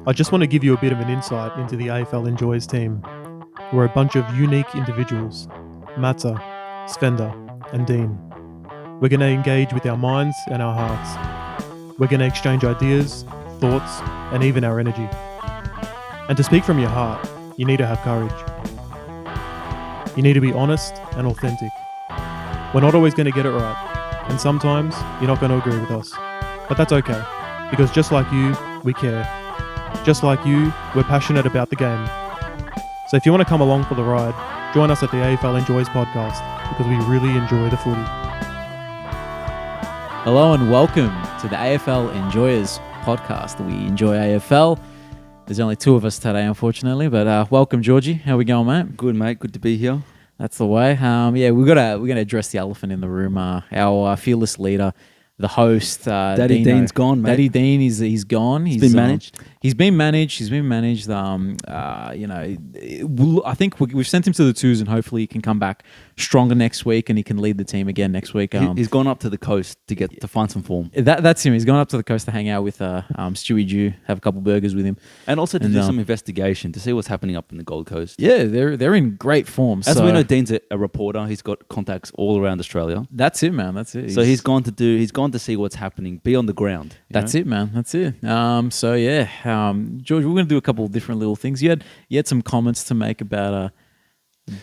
I just want to give you a bit of an insight into the AFL Enjoyers team. We're a bunch of unique individuals, Matsa, Sfenda and Dean. We're going to engage with our minds and our hearts. We're going to exchange ideas, thoughts and even our energy. And to speak from your heart, you need to have courage. You need to be honest and authentic. We're not always going to get it right, and sometimes you're not going to agree with us. But that's okay, because just like you, we care. Just like you, we're passionate about the game. So if you want to come along for the ride, join us at the AFL Enjoyers podcast, because we really enjoy the footy. Hello and welcome to the AFL Enjoyers podcast. We enjoy AFL. There's only two of us today, unfortunately, but welcome, Georgie. How we going, mate? Good, mate. Good to be here. That's the way. We're gonna address the elephant in the room. Our fearless leader, the host, Daddy Deano. Dean's gone, mate. Daddy Dean he's gone. He's been managed. He's been managed. I think we've sent him to the twos, and hopefully he can come back stronger next week, and he can lead the team again next week. He's gone up to the coast to find some form. That's him. He's gone up to the coast to hang out with Stewie Jew, have a couple burgers with him, and also to do some investigation to see what's happening up in the Gold Coast. Yeah, they're in great form. As we know, Dean's a reporter. He's got contacts all around Australia. That's it, man. That's it. So he's gone to see what's happening, be on the ground. That's it, man. That's it. George, we're going to do a couple of different little things. You had some comments to make about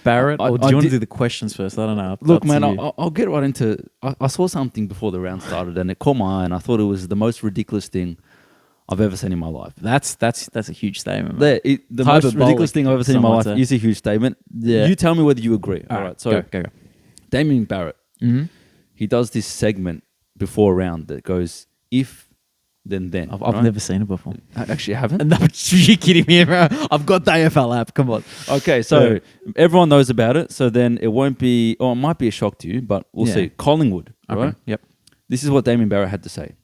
Barrett, or do you want to do the questions first? I don't know. Look, man, I'll get right into. I saw something before the round started, and it caught my eye, and I thought it was the most ridiculous thing I've ever seen in my life. That's a huge statement, man. The most ridiculous thing I've ever seen in my life is a huge statement. Yeah. You tell me whether you agree. All right, so go. Damien Barrett, he does this segment before a round that goes, if, then. I've never seen it before. Actually, I haven't? No, you're kidding me, bro. I've got the AFL app. Come on. Okay, so everyone knows about it. So then it won't be, or it might be a shock to you, but we'll see. Collingwood, right? Yep. This is what Damien Barrett had to say.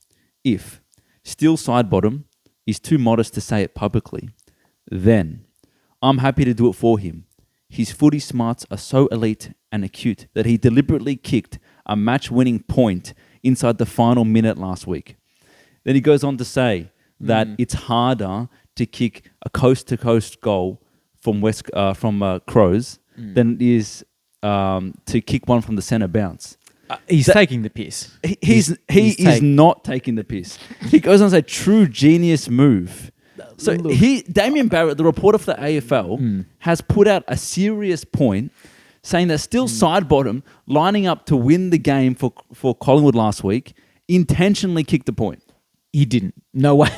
If Steele Sidebottom is too modest to say it publicly, then I'm happy to do it for him. His footy smarts are so elite and acute that he deliberately kicked a match-winning point inside the final minute last week. Then he goes on to say that it's harder to kick a coast-to-coast goal from Crows than it is to kick one from the centre bounce. He's taking the piss. He is not taking the piss. He goes on to say, true genius move. So Damien Barrett, the reporter for the AFL, has put out a serious point saying that Steele Sidebottom, lining up to win the game for Collingwood last week, intentionally kicked the point. He didn't. No way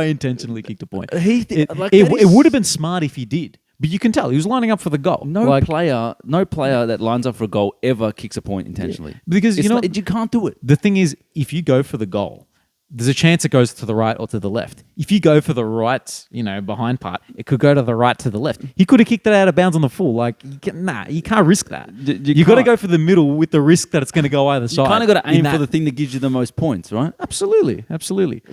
intentionally kicked a point. It would have been smart if he did. But you can tell he was lining up for the goal. No player that lines up for a goal ever kicks a point intentionally. Yeah. Because you can't do it. The thing is, if you go for the goal, there's a chance it goes to the right or to the left. If you go for the right, behind part, it could go to the right to the left. He could have kicked it out of bounds on the full. You can't risk that. You got to go for the middle with the risk that it's going to go either side. You kind of got to aim for the thing that gives you the most points, right? Absolutely.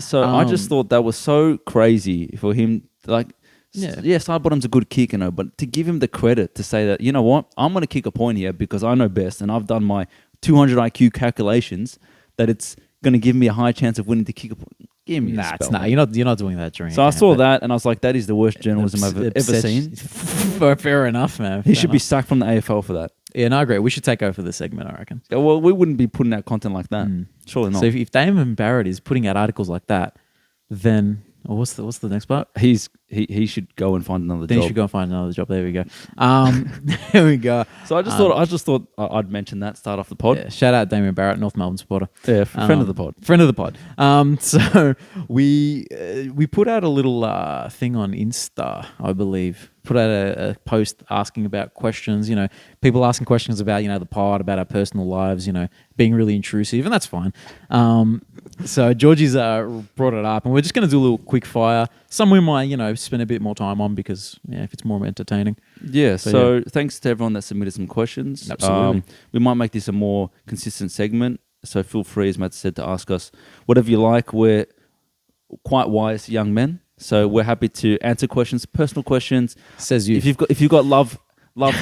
So I just thought that was so crazy for him. Sidebottom's a good kicker, but to give him the credit to say that, you know what, I'm going to kick a point here because I know best and I've done my 200 IQ calculations that it's going to give me a high chance of winning to kick a point. Give me a spell. You're not doing that during. So I saw that and I was like, that is the worst journalism I've ever seen. Fair enough, man. He should be sacked from the AFL for that. Yeah, no, I agree. We should take over the segment, I reckon. Yeah, well, we wouldn't be putting out content like that. Surely not. So if Damien Barrett is putting out articles like that, then what's the next part? He should go and find another job. He should go and find another job. There we go. There we go. So I just thought I'd mention that. Start off the pod. Yeah, shout out Damien Barrett, North Melbourne supporter. Yeah, friend of the pod. Friend of the pod. So we put out a little thing on Insta, I believe. Put out a post asking about questions. People asking questions about the pod, about our personal lives. Being really intrusive, and that's fine. So Georgie's brought it up, and we're just going to do a little quick fire. Some we might, spend a bit more time on because if it's more entertaining. Yeah. So thanks to everyone that submitted some questions. Absolutely. We might make this a more consistent segment. So feel free, as Matt said, to ask us whatever you like. We're quite wise young men, so we're happy to answer questions, personal questions. Says you. If you've got love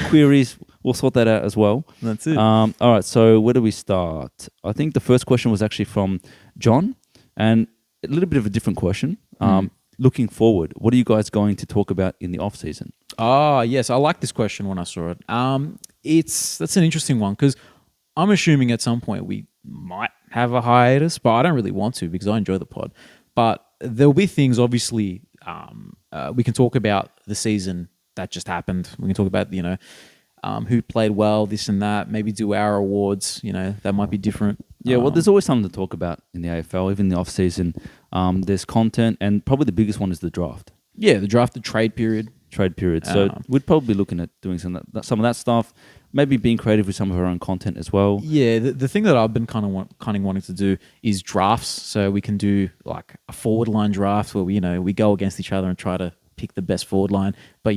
queries, we'll sort that out as well. That's it. All right. So where do we start? I think the first question was actually from John, and a little bit of a different question. looking forward, what are you guys going to talk about in the off season? Oh, yes. I like this question when I saw it. That's an interesting one because I'm assuming at some point we might have a hiatus, but I don't really want to because I enjoy the pod. But there'll be things, obviously, we can talk about the season that just happened. We can talk about, who played well, this and that, maybe do our awards, that might be different. Yeah, well, there's always something to talk about in the AFL, even in the off season. There's content, and probably the biggest one is the draft. Yeah, the draft, the trade period. So we'd probably be looking at doing some of that stuff, maybe being creative with some of our own content as well. Yeah, the thing that I've been kind of wanting to do is drafts. So we can do like a forward line draft where we go against each other and try to pick the best forward line. But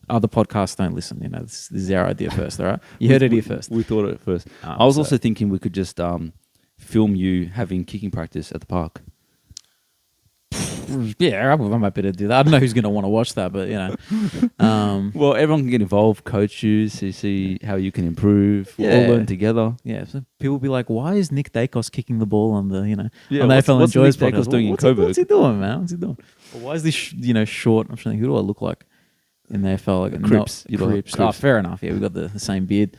other podcasts don't listen. This is our idea first. All right, you heard it here first. We thought it first. I was also thinking we could just film you having kicking practice at the park. Yeah, I'm happy to do that. I don't know who's going to want to watch that, but Well, everyone can get involved, coach you, see how you can improve. We'll all learn together. Yeah, so people will be like, "Why is Nick Dacos kicking the ball on the on the what's AFL Enjoyers Nick Dacos podcast? doing in Coburg? What's he doing, man? What's he doing? Well, why is this short? I'm trying to think, who do I look like in the AFL? Like Cripps. You look like Cripps. Oh, fair enough. Yeah, we got the same beard.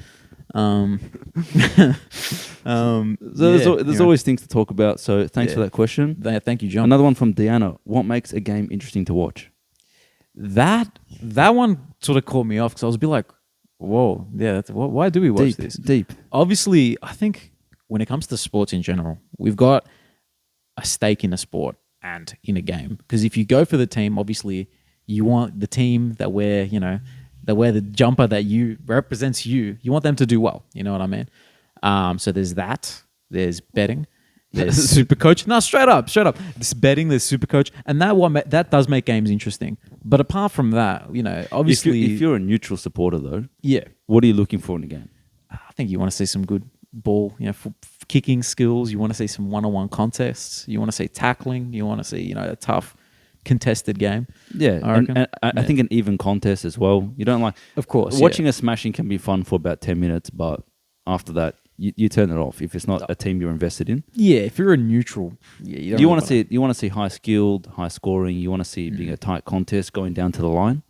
There's always things to talk about. So thanks for that question. Thank you, John. Another one from Deano. What makes a game interesting to watch? That one sort of caught me off because I was a bit like, "Whoa, yeah, why do we watch this?" Deep. Obviously, I think when it comes to sports in general, we've got a stake in a sport and in a game. Because if you go for the team, obviously you want the team that wear the jumper that represents you. You want them to do well. You know what I mean? So there's that. There's betting. There's super coach. No, straight up. There's betting. There's super coach, and that does make games interesting. But apart from that, obviously, if you're a neutral supporter though, yeah, what are you looking for in a game? I think you want to see some good ball, kicking skills. You want to see some one-on-one contests. You want to see tackling. You want to see, a tough, contested game. Yeah, I reckon. And I think an even contest as well. You don't of course, watching a smashing can be fun for about 10 minutes, but after that, you turn it off if it's not a team you're invested in. Yeah, if you're a neutral, you want to see high skilled, high scoring. You want to see it being a tight contest going down to the line,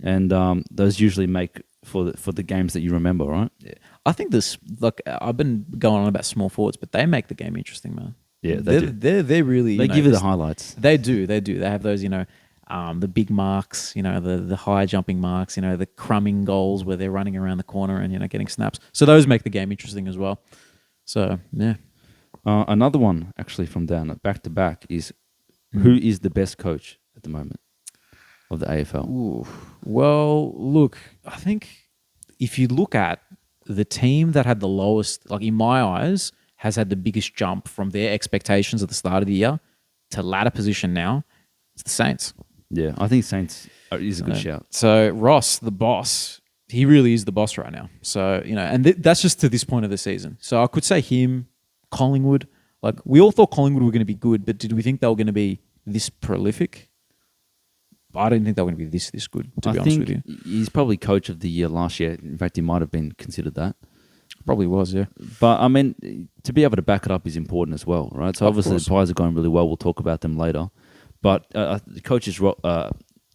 and those usually make for the games that you remember, right? Yeah. I think I've been going on about small forwards, but they make the game interesting, man. Yeah, they really they give you the highlights. They do. They have those, the big marks, the high jumping marks, the crumbing goals where they're running around the corner and getting snaps. So those make the game interesting as well. So yeah. Another one actually from down back to back is who is the best coach at the moment of the AFL? Ooh. Well, look, I think if you look at the team that had the lowest, like in my eyes, has had the biggest jump from their expectations at the start of the year to ladder position now, it's the Saints. Yeah, I think Saints is a good shout. So Ross, the boss, he really is the boss right now. So, and that's just to this point of the season. So I could say him, Collingwood. Like, we all thought Collingwood were going to be good, but did we think they were going to be this prolific? I didn't think they were going to be this good, to be honest with you. He's probably coach of the year last year. In fact, he might have been considered that. Probably was, yeah. But, I mean, to be able to back it up is important as well, right? So, obviously, the Pies are going really well. We'll talk about them later. But the coach's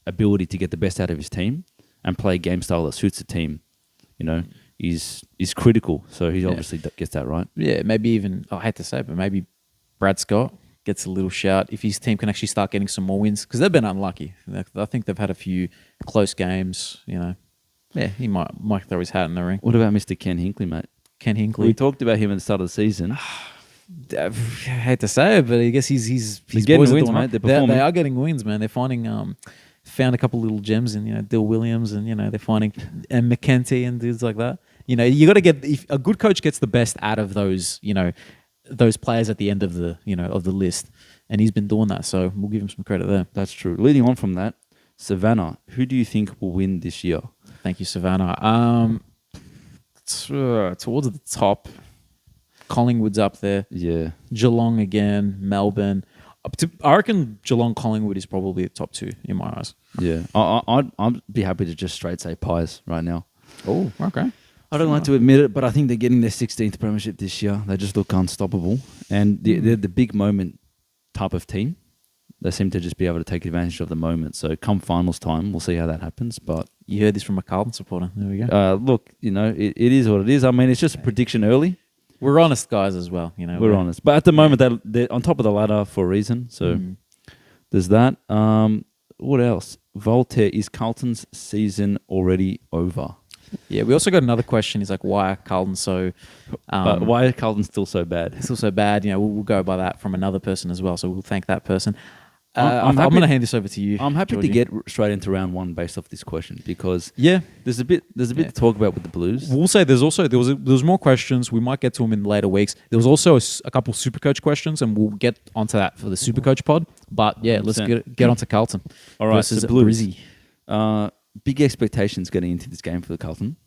ability to get the best out of his team and play a game style that suits the team, is critical. So, he obviously gets that right. Yeah, maybe even, I hate to say it, but maybe Brad Scott gets a little shout if his team can actually start getting some more wins, because they've been unlucky. I think they've had a few close games, Yeah, he might throw his hat in the ring. What about Mr. Ken Hinkley, mate? Ken Hinkley. We talked about him at the start of the season. I hate to say it, but I guess he's getting boys wins, are mate. They are getting wins, man. They're finding found a couple little gems in Dill Williams, and they're finding and McKenty and dudes like that. You got to get, if a good coach gets the best out of those those players at the end of the of the list, and he's been doing that. So we'll give him some credit there. That's true. Leading on from that, Savannah, who do you think will win this year? Thank you, Savannah. Towards the top, Collingwood's up there. Yeah. Geelong again, Melbourne. I reckon Geelong, Collingwood is probably the top two in my eyes. Yeah. I'd be happy to just straight say Pies right now. Oh, okay. I don't like to admit it, but I think they're getting their 16th premiership this year. They just look unstoppable. And they're the big moment type of team. They seem to just be able to take advantage of the moment. So come finals time, we'll see how that happens. But You heard this from a Carlton supporter. There we go. look, it is what it is. I mean, it's just a prediction early. We're honest guys as well. We're honest. But at the moment, they're on top of the ladder for a reason. So there's that. What else? Voltaire, is Carlton's season already over? Yeah, we also got another question. He's like, why are Carlton so... Why are Carlton still so bad? Still so bad. We'll go by that from another person as well. So we'll thank that person. I'm I'm going to hand this over to you. I'm happy Georgie. to get straight into round one based off this question because Yeah. there's a bit to talk about with the Blues. We'll say there was more questions. We might get to them in later weeks. There was also a couple Supercoach questions, and we'll get onto that for the Supercoach pod. But yeah, let's 100%. get onto Carlton. All right, versus so Blues. Brizzy. Big expectations getting into this game for the Carlton,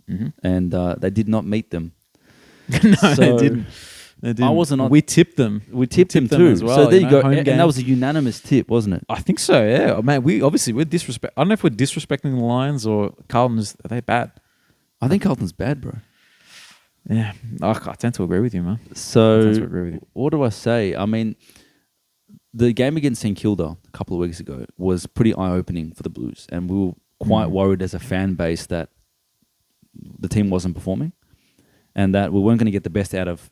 and they did not meet them. No, So- they didn't. I wasn't on. We tipped them. We tipped them them too. as well, so there you go, home and game. that was a unanimous tip, wasn't it? I think so. Yeah, oh, man. We're disrespect. I don't know if we're disrespecting the Lions or Carlton. Are they bad? I think Carlton's bad, bro. Yeah, I tend to agree with you, man. So I tend to agree with you. what do I say? I mean, the game against St Kilda a couple of weeks ago was pretty eye-opening for the Blues, and we were quite worried as a fan base that the team wasn't performing, and that we weren't going to get the best out of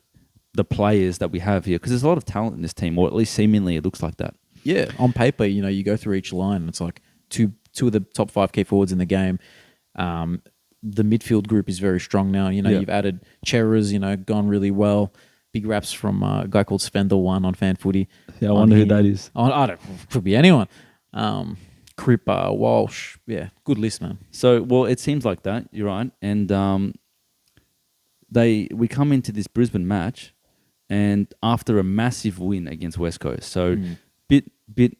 the players that we have here because there's a lot of talent in this team, or at least seemingly it looks like that. Yeah, on paper, you go through each line, and it's like two of the top 5 key forwards in the game. The midfield group is very strong now. You've added Cheras, gone really well. Big raps from a guy called Sfenda on Fan Footy. Yeah, I wonder who that is. I don't. Could be anyone. Cripper, Walsh. Yeah, good list, man. So, well, it seems like that. You're right, and we come into this Brisbane match, and after a massive win against West Coast, so bit,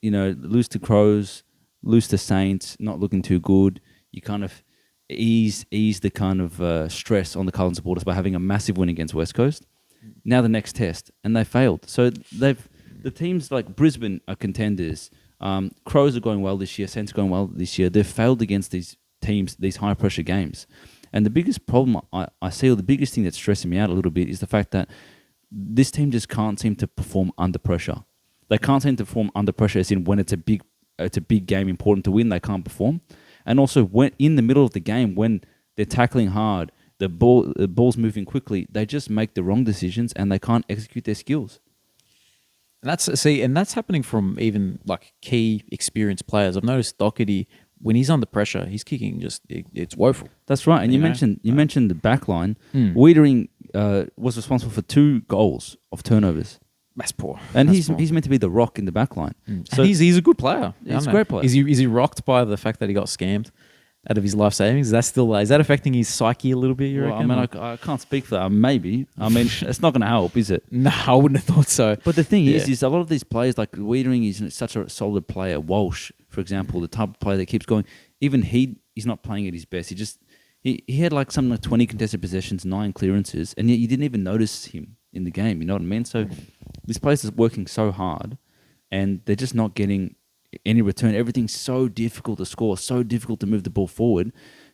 lose to Crows, lose to Saints, not looking too good. You kind of ease the kind of stress on the Carlton supporters by having a massive win against West Coast. Now the next test, and they failed. So the teams like Brisbane are contenders. Crows are going well this year. Saints are going well this year. They've failed against these teams, these high pressure games. And the biggest problem I see, or the biggest thing that's stressing me out a little bit, is the fact that this team just can't seem to perform under pressure. They can't seem to perform under pressure, as in when it's a big game important to win, they can't perform. And also when in the middle of the game, when they're tackling hard, the ball's moving quickly, they just make the wrong decisions and they can't execute their skills. And that's happening from even like key experienced players. I've noticed Doherty, when he's under pressure, he's kicking it's woeful. That's right. And you mentioned the back line. Wiedering was responsible for 2 goals of turnovers. That's poor. And That's he's poor. meant to be the rock in the back line. So he's a good player. He's a great player. Is he rocked by the fact that he got scammed out of his life savings? Is that affecting his psyche a little bit? You reckon? I mean, I can't speak for that. Maybe. I mean, it's not going to help, is it? No, I wouldn't have thought so. But the thing is a lot of these players, like Wiedering, is such a solid player. Walsh, for example, the type of player that keeps going. Even he's not playing at his best. He had like something like 20 contested possessions, 9 clearances, and yet you didn't even notice him in the game. You know what I mean? So this place is working so hard, and they're just not getting any return. Everything's so difficult to score, so difficult to move the ball forward.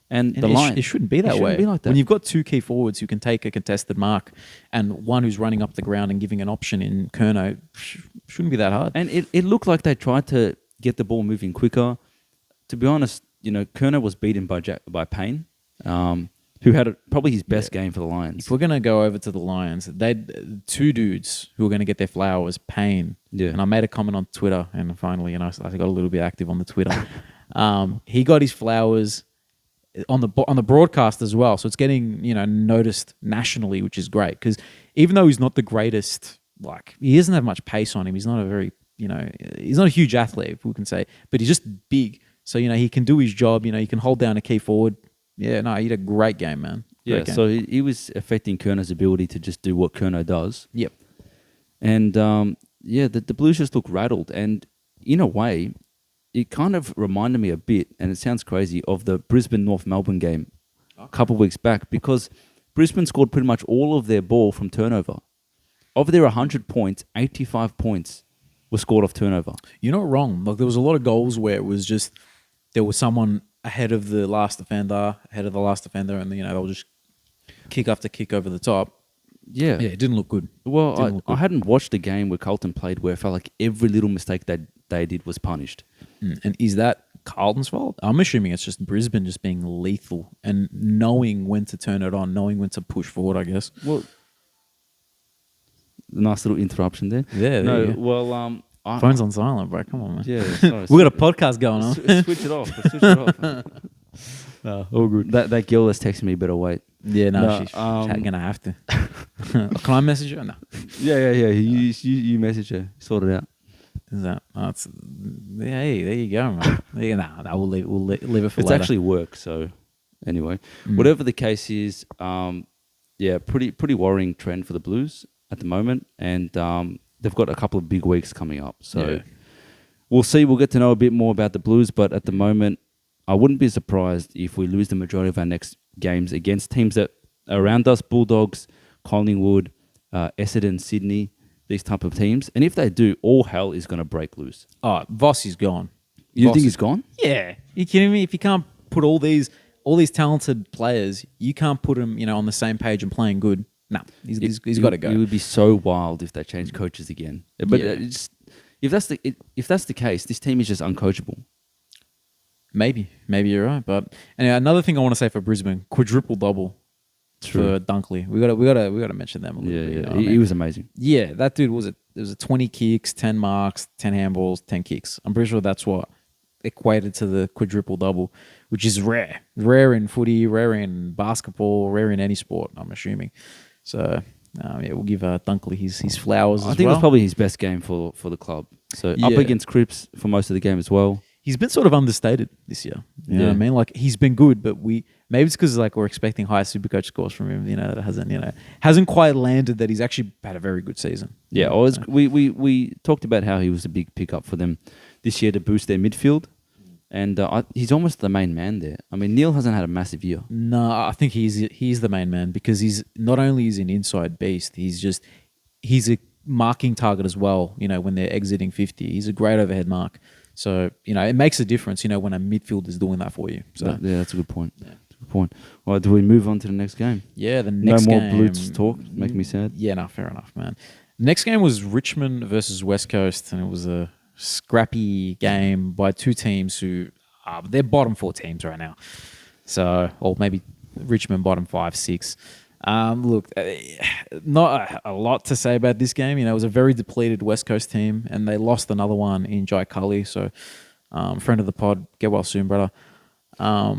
And the line, it shouldn't be that way. Shouldn't be like that. When you've got 2 key forwards who can take a contested mark, and one who's running up the ground and giving an option in Kerno, shouldn't be that hard. And it looked like they tried to get the ball moving quicker. To be honest, Kerno was beaten by Payne, who had probably his best game for the Lions. If we're going to go over to the Lions, they 2 dudes who are going to get their flowers, Payne. Yeah. And I made a comment on Twitter, and finally, I got a little bit active on the Twitter. He got his flowers on the broadcast as well, so it's getting noticed nationally, which is great. Because even though he's not the greatest, like he doesn't have much pace on him, he's not a very he's not a huge athlete, if we can say, but he's just big. So he can do his job. He can hold down a key forward. Yeah, no, he had a great game, man. Great game. So he was affecting Kerno's ability to just do what Kerno does. Yep. And the Blues just look rattled. And in a way, it kind of reminded me a bit, and it sounds crazy, of the Brisbane North Melbourne game a couple of weeks back, because Brisbane scored pretty much all of their ball from turnover. Of their 100 points, 85 points were scored off turnover. You're not wrong. Like there was a lot of goals where it was just there was someone ahead of the last defender, and they'll just kick after kick over the top. Yeah. Yeah, it didn't look good. Well, I hadn't watched a game where Carlton played where it felt like every little mistake they did was punished. And is that Carlton's fault? I'm assuming it's just Brisbane just being lethal and knowing when to turn it on, knowing when to push forward, I guess. Well, nice little interruption there. Yeah, there you go. Well, Phone's on silent, bro. Come on, man. Yeah, sorry. We got a podcast going on. Switch it off. Switch it off. No, all good. That girl that's texting me better wait. Yeah, No, she's gonna have to. Can I message her? No. Yeah. You message her. Sort it out. Is that? Hey, there you go, man. We'll leave it for It's later. actually work. So anyway, whatever the case is, pretty worrying trend for the Blues at the moment, and they've got a couple of big weeks coming up. So we'll see. We'll get to know a bit more about the Blues, but at the moment, I wouldn't be surprised if we lose the majority of our next games against teams that are around us: Bulldogs, Collingwood, Essendon, Sydney. These type of teams, and if they do, all hell is going to break loose. Oh, Voss is gone. You think he's gone? Yeah. You kidding me? If you can't put all these talented players, you can't put them, on the same page and playing good. No, he's got to go. It would be so wild if they change coaches again. But if that's the case, this team is just uncoachable. Maybe you're right. But anyway, another thing I want to say for Brisbane: quadruple double for Dunkley. We got to mention them a little bit. He was amazing. Yeah, that dude was 20 kicks, 10 marks, 10 handballs, 10 kicks. I'm pretty sure that's what equated to the quadruple double, which is rare in footy, rare in basketball, rare in any sport. I'm assuming. So we'll give Dunkley his flowers. I think it was probably his best game for the club. So up against Cripps for most of the game as well. He's been sort of understated this year. You know what I mean? Like, he's been good, but maybe it's because we're expecting high Supercoach scores from him. That hasn't quite landed. That he's actually had a very good season. Yeah, we talked about how he was a big pickup for them this year to boost their midfield, and he's almost the main man there. I mean, Neil hasn't had a massive year. No, I think he's the main man because he's not only is an inside beast, he's a marking target as well. When they're exiting 50, he's a great overhead mark. So, it makes a difference, when a midfield is doing that for you. So that's a good point. Yeah. Good point. All right, do we move on to the next game? Yeah, the next game. No more Blues talk, making me sad. Yeah, no, fair enough, man. Next game was Richmond versus West Coast, and it was a scrappy game by two teams who they're bottom 4 teams right now. So, or maybe Richmond bottom 5, 6. Look, not a lot to say about this game. It was a very depleted West Coast team, and they lost another one in Jai Cully. So, friend of the pod, get well soon, brother. Well,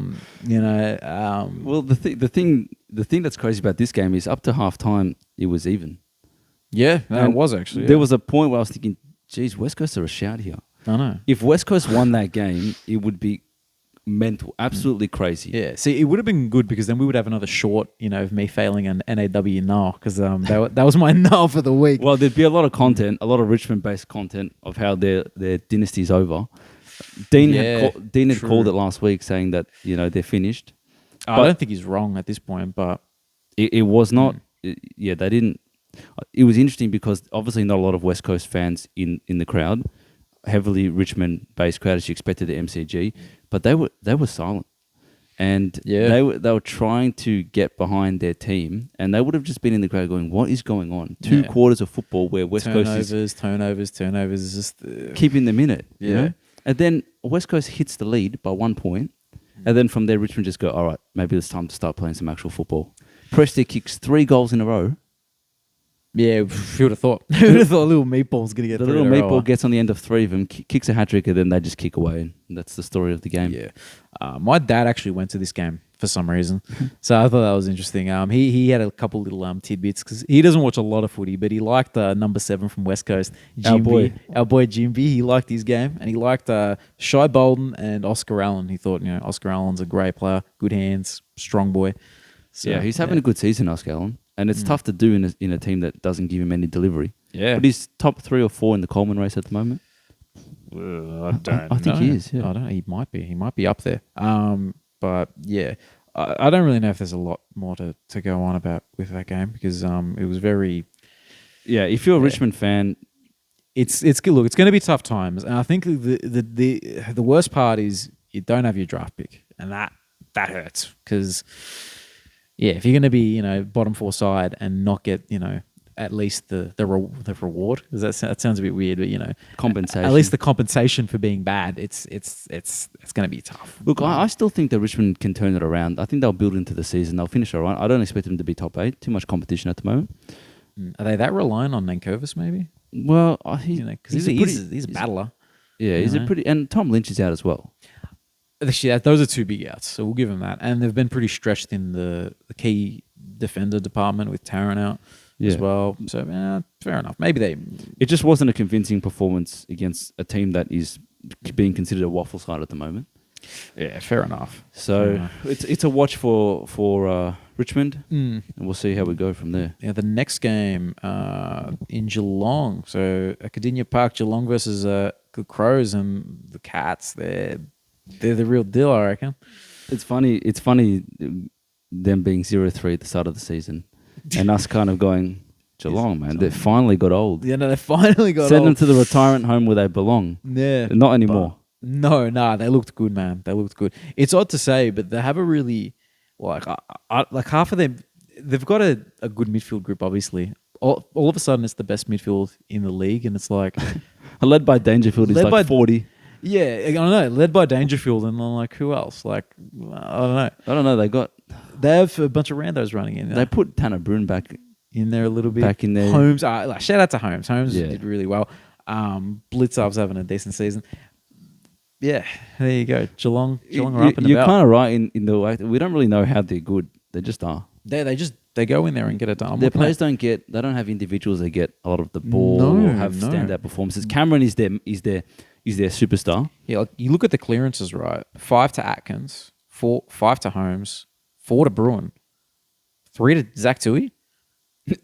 the thing that's crazy about this game is up to half time it was even. Yeah, it was actually. There was a point where I was thinking, geez, West Coast are a shout here. I know. If West Coast won that game, it would be mental, absolutely crazy. Yeah, see, it would have been good because then we would have another short, of me failing an NAW null because that was my null for the week. Well, there'd be a lot of content, a lot of Richmond-based content of how their dynasty's over. Dean had called it last week saying that, they're finished. I don't think he's wrong at this point, but it was not. They didn't. It was interesting because obviously not a lot of West Coast fans in the crowd. Heavily Richmond-based crowd as you expected at MCG, but they were silent, and they were trying to get behind their team, and they would have just been in the crowd going, "What is going on?" 2 quarters of football where West Coast is turnovers, just keeping them in it. And then West Coast hits the lead by 1 point, and then from there Richmond just go, "All right, maybe it's time to start playing some actual football." Prestia kicks 3 goals in a row. Yeah, who would have thought? Who would have thought little meatball's going to get the little meatball gets on the end of 3 of them, kicks a hat-trick, and then they just kick away. And that's the story of the game. Yeah. My dad actually went to this game for some reason. So I thought that was interesting. He had a couple little tidbits because he doesn't watch a lot of footy, but he liked number 7 from West Coast, Jimby. Our boy Jimby. He liked his game, and he liked Shai Bolden and Oscar Allen. He thought, Oscar Allen's a great player, good hands, strong boy. So, he's having a good season, Oscar Allen. And it's tough to do in a team that doesn't give him any delivery. Yeah. But he's top 3 or 4 in the Coleman race at the moment. I think he is. Yeah. I don't know. He might be. He might be up there. But yeah, I don't really know if there's a lot more to go on about with that game because it was very. Yeah, if you're a Richmond fan, it's good. Look, it's going to be tough times, and I think the worst part is you don't have your draft pick, and that hurts because. Yeah, if you're going to be, bottom 4 side and not get, at least the reward. Does that sounds a bit weird, but Compensation. At least the compensation for being bad. It's going to be tough. Look, I still think that Richmond can turn it around. I think they'll build into the season. They'll finish all right. I don't expect them to be top 8. Too much competition at the moment. Are they that reliant on Nankervis maybe? Well, because he's a battler. Yeah, he's a pretty... And Tom Lynch is out as well. Actually, those are 2 big outs, so we'll give him that. And they've been pretty stretched in the key defender department with Taron out as well. So, fair enough. Maybe they... It just wasn't a convincing performance against a team that is being considered a waffle side at the moment. Yeah, fair enough. So, it's a watch for Richmond, and we'll see how we go from there. Yeah, the next game in Geelong. So, Academia Park, Geelong versus the Crows and the Cats. They're the real deal, I reckon. It's funny them being 0-3 at the start of the season and us kind of going, Geelong, man, they finally got old. Yeah, no, they finally got old. Send them to the retirement home where they belong. Yeah. Not anymore. No, they looked good, man. They looked good. It's odd to say, but they have a really, like half of them, they've got a good midfield group, obviously. All of a sudden, it's the best midfield in the league, and it's like... led by Dangerfield, he's like 40. Yeah, I don't know. Led by Dangerfield, and I'm like, who else? Like, I don't know. They have a bunch of randos running in there. They put Tanner Bruin back in there a little bit. Back in there. Holmes, shout out to Holmes. Holmes did really well. Blitzup's having a decent season. Yeah, there you go. Geelong are up and about. You're kind of right in the way. We don't really know how they're good. They just are. They go in there and get it done. Their players don't have individuals that get a lot of the ball or have standout performances. Cameron is their superstar. Yeah, like you look at the clearances, right? 5 to Atkins, 5 to Holmes, 4 to Bruin, 3 to Zach Tui.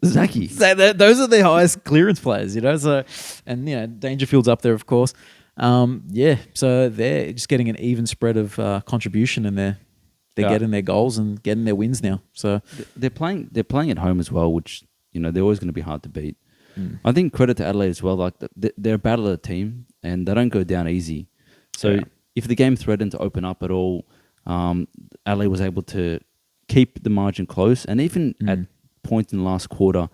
Zachy. Those are the highest clearance players, So, and Dangerfield's up there, of course. So they're just getting an even spread of contribution, and they're getting their goals and getting their wins now. So they're playing at home as well, which they're always going to be hard to beat. I think credit to Adelaide as well. Like they're a battler team, and they don't go down easy. So if the game threatened to open up at all, Adelaide was able to keep the margin close, and even at points in the last quarter,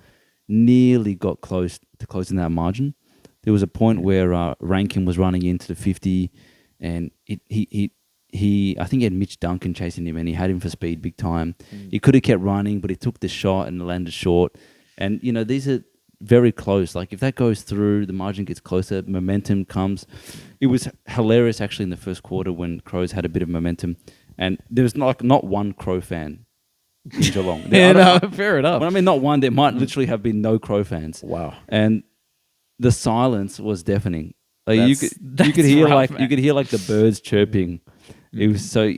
nearly got close to closing that margin. There was a point where Rankin was running into the 50, and I think he had Mitch Duncan chasing him, and he had him for speed big time. He could have kept running, but he took the shot and landed short. And these are very close. Like if that goes through, the margin gets closer, momentum comes. It was hilarious actually in the first quarter when Crows had a bit of momentum, and there was not one Crow fan in Geelong. Fair enough. When I mean not one, there might literally have been no Crow fans. Wow. And the silence was deafening. Like you could hear the birds chirping. It was so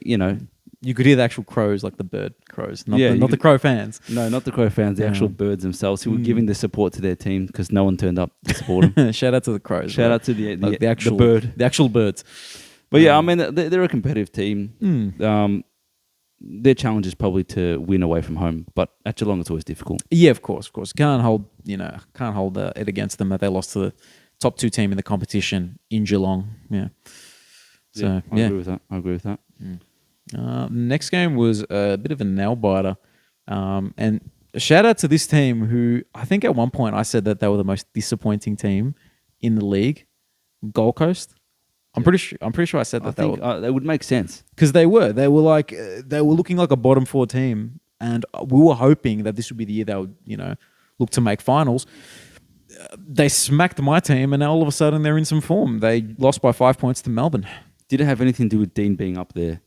you could hear the actual crows, like the bird crows, not the Crow fans. No, not the Crow fans, the actual birds themselves who were giving the support to their team because no one turned up to support them. Shout out to the Crows. Shout out to the bird. The actual birds. But I mean, they're a competitive team. Their challenge is probably to win away from home, but at Geelong it's always difficult. Yeah, of course. Can't hold it against them that they lost to the top 2 team in the competition in Geelong. Yeah. So I agree with that. Next game was a bit of a nail biter, and shout out to this team who I think at one point I said that they were the most disappointing team in the league, Gold Coast. I'm pretty sure I said that. That would make sense because they were looking like a bottom 4 team, and we were hoping that this would be the year they would look to make finals. They smacked my team, and now all of a sudden they're in some form. They lost by 5 points to Melbourne. Did it have anything to do with Dean being up there?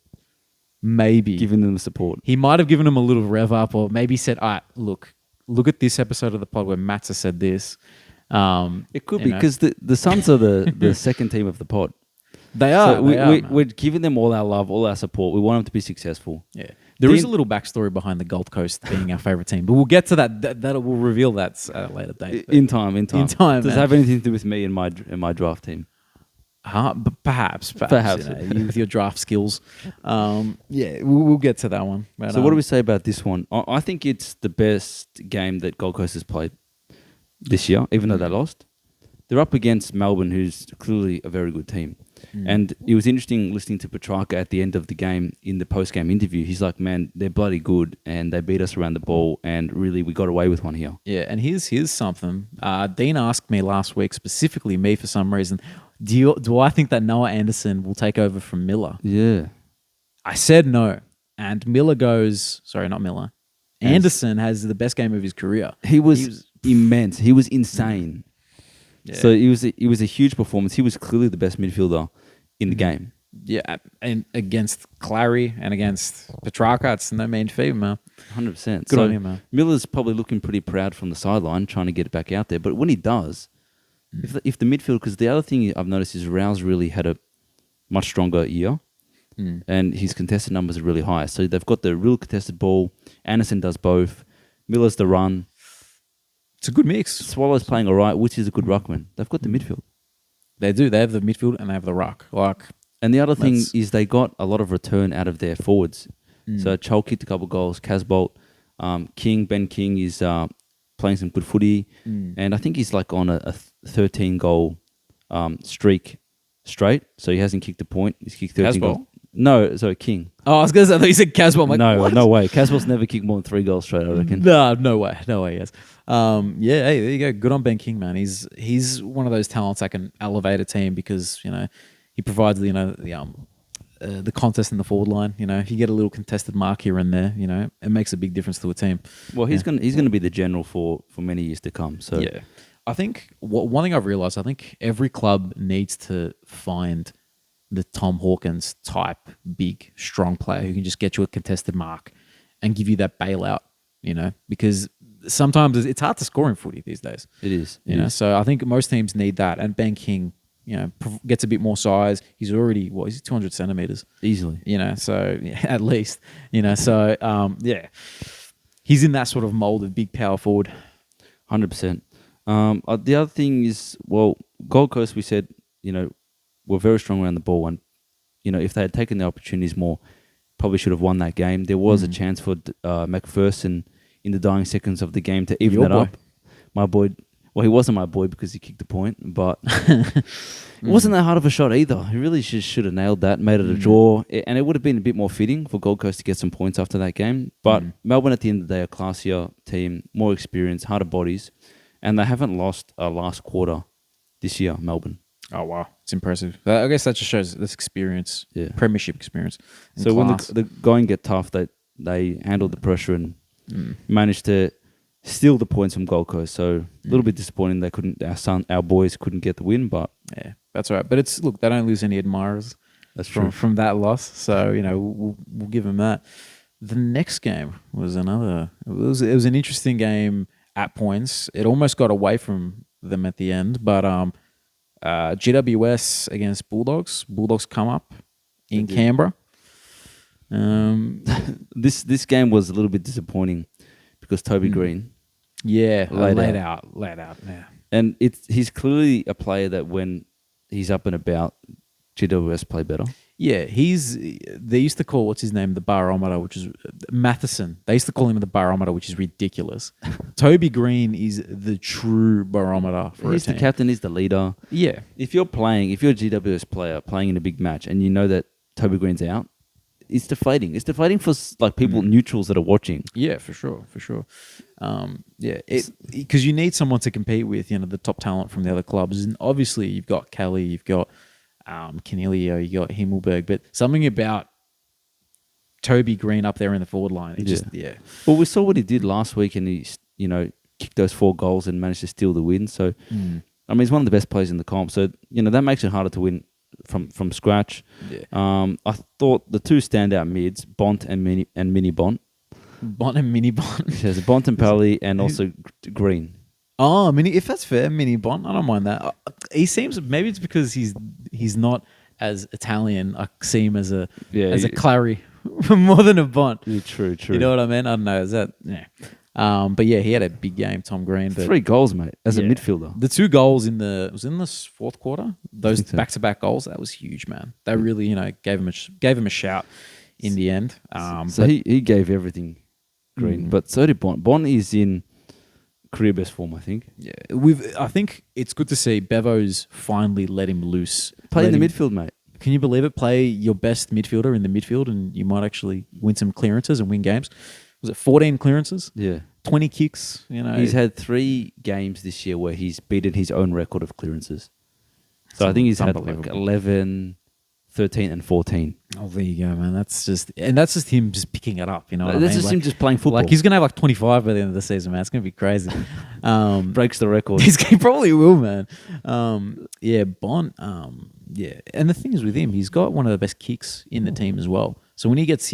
Maybe giving them the support. He might have given them a little rev up, or maybe said, "All right, look at this episode of the pod where Matsa said this." It could be because the Suns are the second team of the pod. They are. So we're giving them all our love, all our support. We want them to be successful. Yeah, there is a little backstory behind the Gold Coast being our favorite team, but we'll get to that. That we'll reveal that at a later date. In time. Does it have anything to do with me and my draft team? But perhaps with your draft skills. We'll get to that one. But, so what do we say about this one? I think it's the best game that Gold Coast has played this year, even though they lost. They're up against Melbourne, who's clearly a very good team. And it was interesting listening to Petrarca at the end of the game in the post-game interview. He's like, man, they're bloody good and they beat us around the ball and really we got away with one here. Yeah, and here's something. Dean asked me last week, specifically me for some reason, do I think that Noah Anderson will take over from Miller? Yeah. I said no. And Miller goes, sorry, not Miller. Anderson has the best game of his career. He was immense. He was insane. Yeah. So it was a huge performance. He was clearly the best midfielder in the game. Yeah, and against Clary and against Petrarca, it's no mean feat, man. 100%. Good on him, man. Miller's probably looking pretty proud from the sideline, trying to get it back out there. But when he does, if the midfield, because the other thing I've noticed is Rouse really had a much stronger year, and his contested numbers are really high. So they've got the real contested ball. Anderson does both. Miller's the run. It's a good mix. Swallows playing all right, which is a good ruckman. They've got the midfield. They do. They have the midfield and they have the ruck. And the other thing is they got a lot of return out of their forwards. So Chol kicked a couple of goals. Casbolt, Ben King is playing some good footy. And I think he's like on a 13-goal streak straight. So he hasn't kicked a point. He's kicked 13 goals. No, sorry, King. Oh, I was going to say, I thought you said Casbolt. Like, no way. Casbolt's never kicked more than 3 goals straight, I reckon. No way, yes. Yeah, hey, there you go. Good on Ben King, man. He's one of those talents that can elevate a team because, he provides the contest in the forward line. If you get a little contested mark here and there, it makes a big difference to a team. Well, he's gonna be the general for many years to come. So yeah, I think one thing I've realized, I think every club needs to find the Tom Hawkins type, big, strong player who can just get you a contested mark and give you that bailout. Because sometimes it's hard to score in footy these days. It is. So I think most teams need that, and Ben King, gets a bit more size. He's already, he's 200 centimeters. Easily. So at least, so he's in that sort of mold of big power forward. 100%. The other thing is, Gold Coast, we said, were very strong around the ball, and, if they had taken the opportunities more, probably should have won that game. There was a chance for McPherson in the dying seconds of the game to even it up. My boy. Well, he wasn't my boy because he kicked a point, but it wasn't that hard of a shot either. He really should have nailed that, made it a draw, and it would have been a bit more fitting for Gold Coast to get some points after that game. But Melbourne, at the end of the day, a classier team, more experience, harder bodies, and they haven't lost a last quarter this year, Melbourne. Oh, wow. It's impressive. I guess that just shows this experience, premiership experience. So class. When the going get tough, they handled the pressure and managed to steal the points from Gold Coast. So a little bit disappointing they couldn't. Our boys couldn't get the win, but yeah, that's all right. But they don't lose any admirers. That's true from that loss. So we'll give them that. The next game was another. It was an interesting game at points. It almost got away from them at the end, but GWS against Bulldogs. Bulldogs come up in Canberra. This game was a little bit disappointing because Toby Green, laid out. Yeah, and he's clearly a player that when he's up and about, GWS play better. Yeah, they used to call, what's his name, the barometer, which is Matheson. They used to call him the barometer, which is ridiculous. Toby Green is the true barometer for He's a team. the captain, he's the leader. Yeah. If you're a GWS player playing in a big match and you know that Toby Green's out, it's deflating. It's deflating for people neutrals that are watching. Yeah, for sure. Because you need someone to compete with, the top talent from the other clubs. And obviously you've got Kelly, you've got Canelio, you got Himmelberg, but something about Toby Green up there in the forward line. Well, we saw what he did last week, and he, kicked those 4 goals and managed to steal the win. So, I mean, he's one of the best players in the comp. So, that makes it harder to win from scratch. Yeah. I thought the 2 standout mids, Bont and Mini Bont. Bont and Mini Bont. There's Bont and Pally, and also Green. Oh, if that's fair, Mini Bont, I don't mind that. He seems, maybe it's because he's not as Italian. I see him as a Clary more than a Bont. Yeah, true. You know what I mean? I don't know. Is that but yeah, he had a big game, Tom Green. But 3 goals, mate, as a midfielder. The 2 goals in the fourth quarter. Those back-to-back goals, that was huge, man. They really, gave him a shout in the end. So he gave everything, Green, but so did Bont. Bont is in career best form, I think. Yeah, I think it's good to see Bevo's finally let him loose. Play in Let the him- midfield, mate. Can you believe it? Play your best midfielder in the midfield, and you might actually win some clearances and win games. Was it 14 clearances, Yeah. 20 kicks? You know, He's had 3 games this year where he's beaten his own record of clearances. So I think he's had like unbelievable. 11, 13 and 14. Oh, there you go, man. That's just him just picking it up. You know, what I That's mean? just him just playing football. Like he's gonna have like 25 by the end of the season, man. It's gonna be crazy. breaks the record. He probably will, man. Yeah, Bond. Yeah, and the thing is with him, he's got one of the best kicks in the team as well. So when he gets,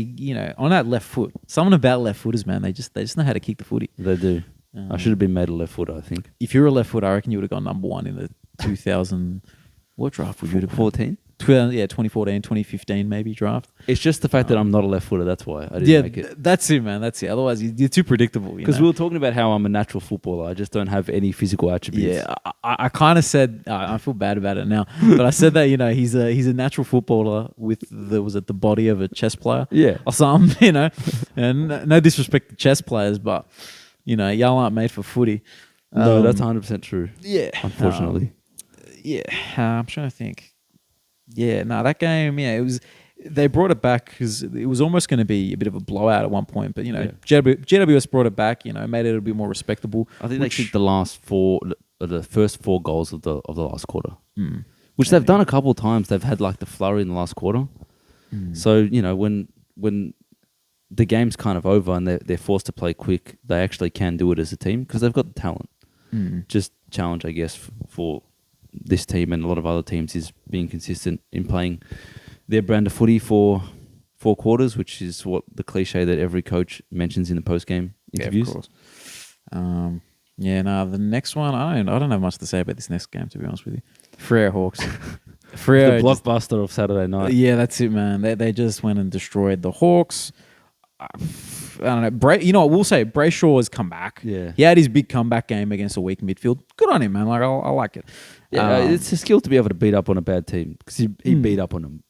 on that left foot, something about left footers, man, they just know how to kick the footy. They do. I should have been made a left footer, I think. If you're a left footer, I reckon you would have gone number 1 in the 2000. What draft would you have been? 14? 2014, 2015 maybe draft. It's just the fact that I'm not a left footer. That's why I didn't make it. That's it, man. That's it. Otherwise, you're too predictable. Because we were talking about how I'm a natural footballer. I just don't have any physical attributes. Yeah, I kind of said I feel bad about it now, but I said that he's a natural footballer with the body of a chess player, Yeah. or something, and no disrespect to chess players, but y'all aren't made for footy. No, that's 100% true. Yeah, Unfortunately. I'm trying to think. Yeah, no, that game, it was. They brought it back because it was almost going to be a bit of a blowout at one point, but GWS brought it back. Made it a bit more respectable. I think they kicked the first 4 goals of the last quarter, which they've done a couple of times. They've had like the flurry in the last quarter. So when the game's kind of over and they're forced to play quick, they actually can do it as a team because they've got the talent. Just challenge, I guess, for this team and a lot of other teams is being consistent in playing their brand of footy for 4 quarters, which is what the cliche that every coach mentions in the post-game interviews. Yeah, of course. The next one, I don't have much to say about this next game, to be honest with you. Freo Hawks. The Freo blockbuster of Saturday night. Yeah, that's it, man. They just went and destroyed the Hawks. I don't know. We'll say Brayshaw has come back. Yeah. He had his big comeback game against a weak midfield. Good on him, man. Like I like it. Yeah, it's a skill to be able to beat up on a bad team because he beat up on them.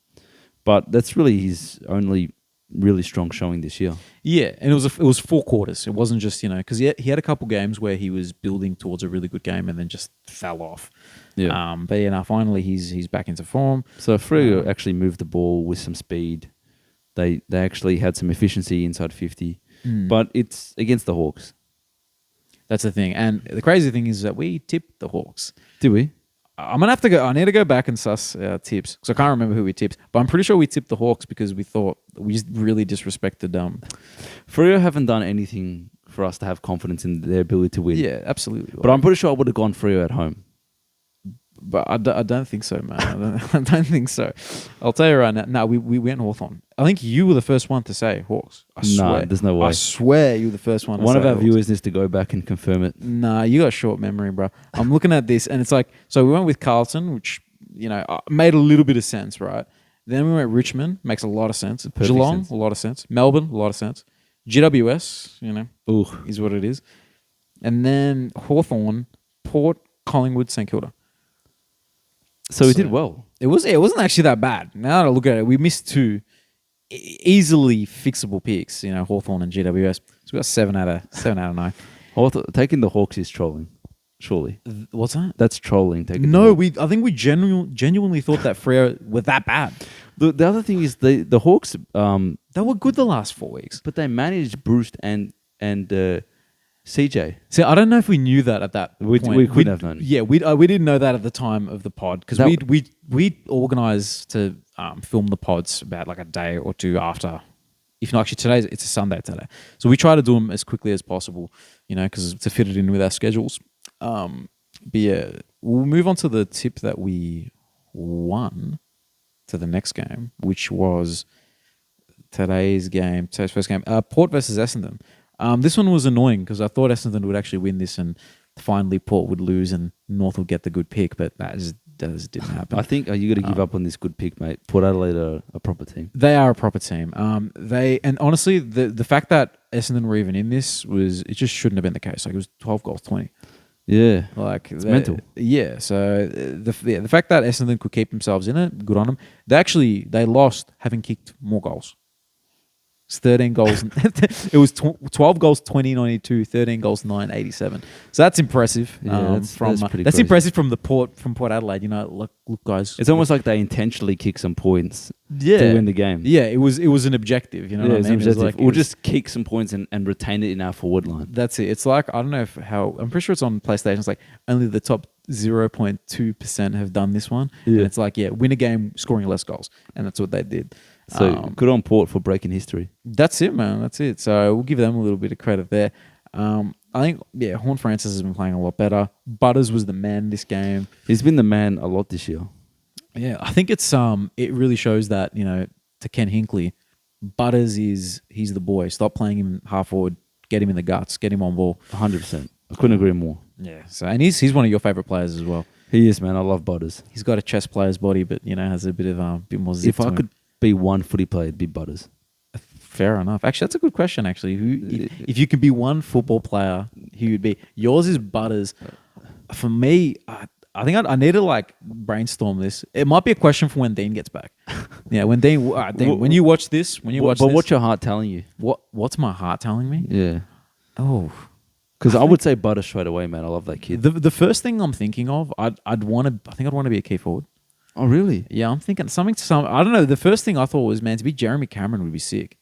But that's really his only really strong showing this year. Yeah, and it was 4 quarters. It wasn't just because he had a couple games where he was building towards a really good game and then just fell off. Yeah. But finally he's back into form. So Freo actually moved the ball with some speed. They actually had some efficiency inside 50, but it's against the Hawks. That's the thing. And the crazy thing is that we tipped the Hawks. Did we? I'm gonna have to go. I need to go back and suss tips because I can't remember who we tipped. But I'm pretty sure we tipped the Hawks because we thought we just really disrespected them. Freo haven't done anything for us to have confidence in their ability to win. Yeah, absolutely. But I'm pretty sure I would have gone Freo at home. But I don't think so, man. I don't think so. I'll tell you right now. No, we went Hawthorn. I think you were the first one to say Hawks. I swear. No, there's no way. I swear you were the first one. One of our Hawks. viewers needs to go back and confirm it. Nah, you got short memory, bro. I'm looking at this and it's like, so we went with Carlton, which, made a little bit of sense, right? Then we went Richmond, makes a lot of sense. Geelong, sense. a lot of sense. Melbourne, a lot of sense. GWS, is what it is. And then Hawthorn, Port, Collingwood, St Kilda. So we did well. It wasn't actually that bad. Now that I look at it, we missed 2 easily fixable picks, Hawthorn and GWS. So we got 7 out of 9. Taking the Hawks is trolling, surely. What's that? That's trolling. No, I think we genuinely thought that Freo were that bad. The other thing is the Hawks. They were good the last 4 weeks. But they managed Bruce and CJ. See, I don't know if we knew that at that point. We couldn't have known. Yeah, we didn't know that at the time of the pod because we organised to film the pods about like a day or 2 after. If not, actually it's a Sunday today, so we try to do them as quickly as possible, because to fit it in with our schedules. But yeah, we'll move on to the tip that we won to the next game, which was today's first game, Port versus Essendon. This one was annoying because I thought Essendon would actually win this and finally Port would lose and North would get the good pick, but that just didn't happen. I think you got to give up on this good pick, mate. Port Adelaide are a proper team. They are a proper team. And honestly, the fact that Essendon were even in this it just shouldn't have been the case. Like it was 12 goals, 20. Yeah, like it's mental. Yeah, so the fact that Essendon could keep themselves in it, good on them. They lost having kicked more goals. It's 13 goals. It was 12 goals, 2092, 13 goals, 987. So that's impressive. Yeah, that's pretty that's crazy. impressive from Port Adelaide. You know, look guys. It's almost like they intentionally kick some points yeah. to win the game. Yeah, it was an objective. You know what I it's mean? an It was objective. like, We'll just kick some points and retain it in our forward line. that's it. It's like, I don't know I'm pretty sure it's on PlayStation. It's like only the top 0.2% have done this one. Yeah. And it's like, win a game scoring less goals. And that's what they did. So good on Port for breaking history. That's it, man. That's it. So we'll give them a little bit of credit there. I think, Horn Francis has been playing a lot better. Butters was the man this game. He's been the man a lot this year. Yeah, I think it's it really shows that, you know, to Ken Hinkley, Butters he's the boy. Stop playing him half forward. Get him in the guts. Get him on ball. 100%. I couldn't agree more. Yeah. So and he's one of your favorite players as well. He is, man. I love Butters. He's got a chess player's body, but you know has a bit of bit more zip. If I could be one footy player, it'd be Butters. Fair enough. Actually, that's a good question. Actually, if you could be one football player, who would be? Yours is Butters. For me, I think I need to like brainstorm this. It might be a question for when Dean gets back. Yeah, when Dean, when you watch this, what's your heart telling you? What's my heart telling me? Yeah, Oh, because I would say Butters straight away, man. I love that kid. the first thing I'm thinking of, I think I'd want to be a key forward. Oh, really? Yeah, I'm thinking something. I don't know. The first thing I thought was, man, to be Jeremy Cameron would be sick.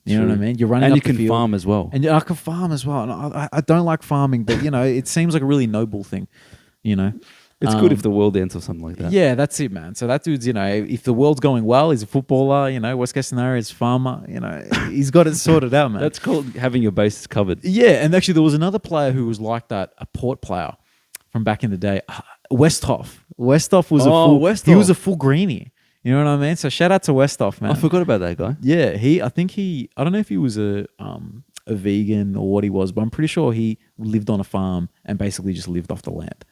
You know what I mean? You're running and up you the can field. farm as well. And I can farm as well. And I don't like farming, but you know, it seems like a really noble thing. You know, It's good if the world ends or something like that. Yeah, that's it, man. So that dude's, you know, if the world's going well, he's a footballer. You know, worst case scenario is farmer. You know, he's got it sorted out, man. That's called having your bases covered. Yeah, and actually, there was another player who was like that, a Port player from back in the day, Westhoff. Westhoff was he was a full greenie. You know what I mean? So shout out to Westhoff, man. I forgot about that guy. Yeah, I don't know if he was a vegan or what he was, but I'm pretty sure he lived on a farm and basically just lived off the land.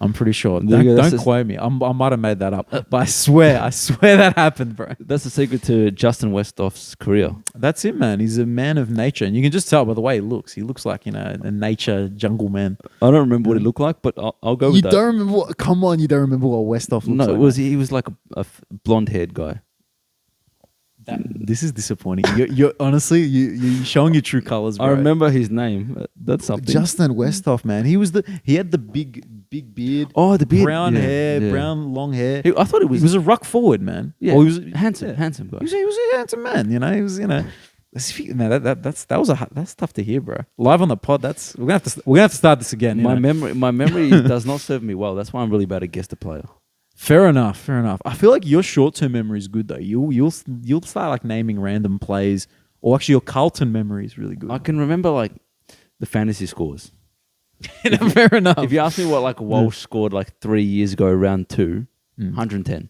I'm pretty sure. Don't quote me. I might have made that up, but I swear that happened, bro. That's the secret to Justin Westhoff's career. That's it, man. He's a man of nature, and you can just tell by the way he looks. He looks like, you know, a nature jungle man. I don't remember what he looked like, but I'll go with that. You don't remember? Come on, you don't remember what Westhoff looks like? No, he was like a blonde-haired guy. This is disappointing. You're honestly you're showing your true colors, bro. I remember his name. That's something. Justin Westhoff, man. He had the big beard. Oh, the beard. Brown hair, yeah. brown long hair. I thought he was a ruck forward, man. Yeah, he was handsome guy. He was a handsome man. You know, he was, you know. Man, that's tough to hear, bro. Live on the pod. We're gonna have to start this again. My memory does not serve me well. That's why I'm really bad at guess the player. Fair enough. I feel like your short-term memory is good though. You'll start like naming random plays, or actually your Carlton memory is really good. I can remember like the fantasy scores. Fair enough. If you ask me what like Walsh scored like 3 years ago, round 2, 110.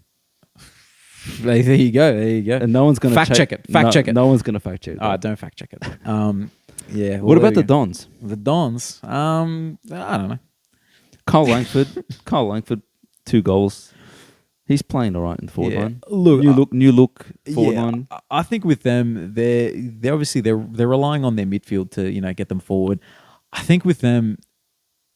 There you go. And no one's gonna check it. Check it. No one's gonna fact check it. Don't fact check it. Yeah. What about the Dons? The Dons. I don't know. Carl Langford, 2 goals. He's playing all right in the forward line. Look, new look forward line. I think with them, they're obviously they're relying on their midfield to, you know, get them forward. I think with them,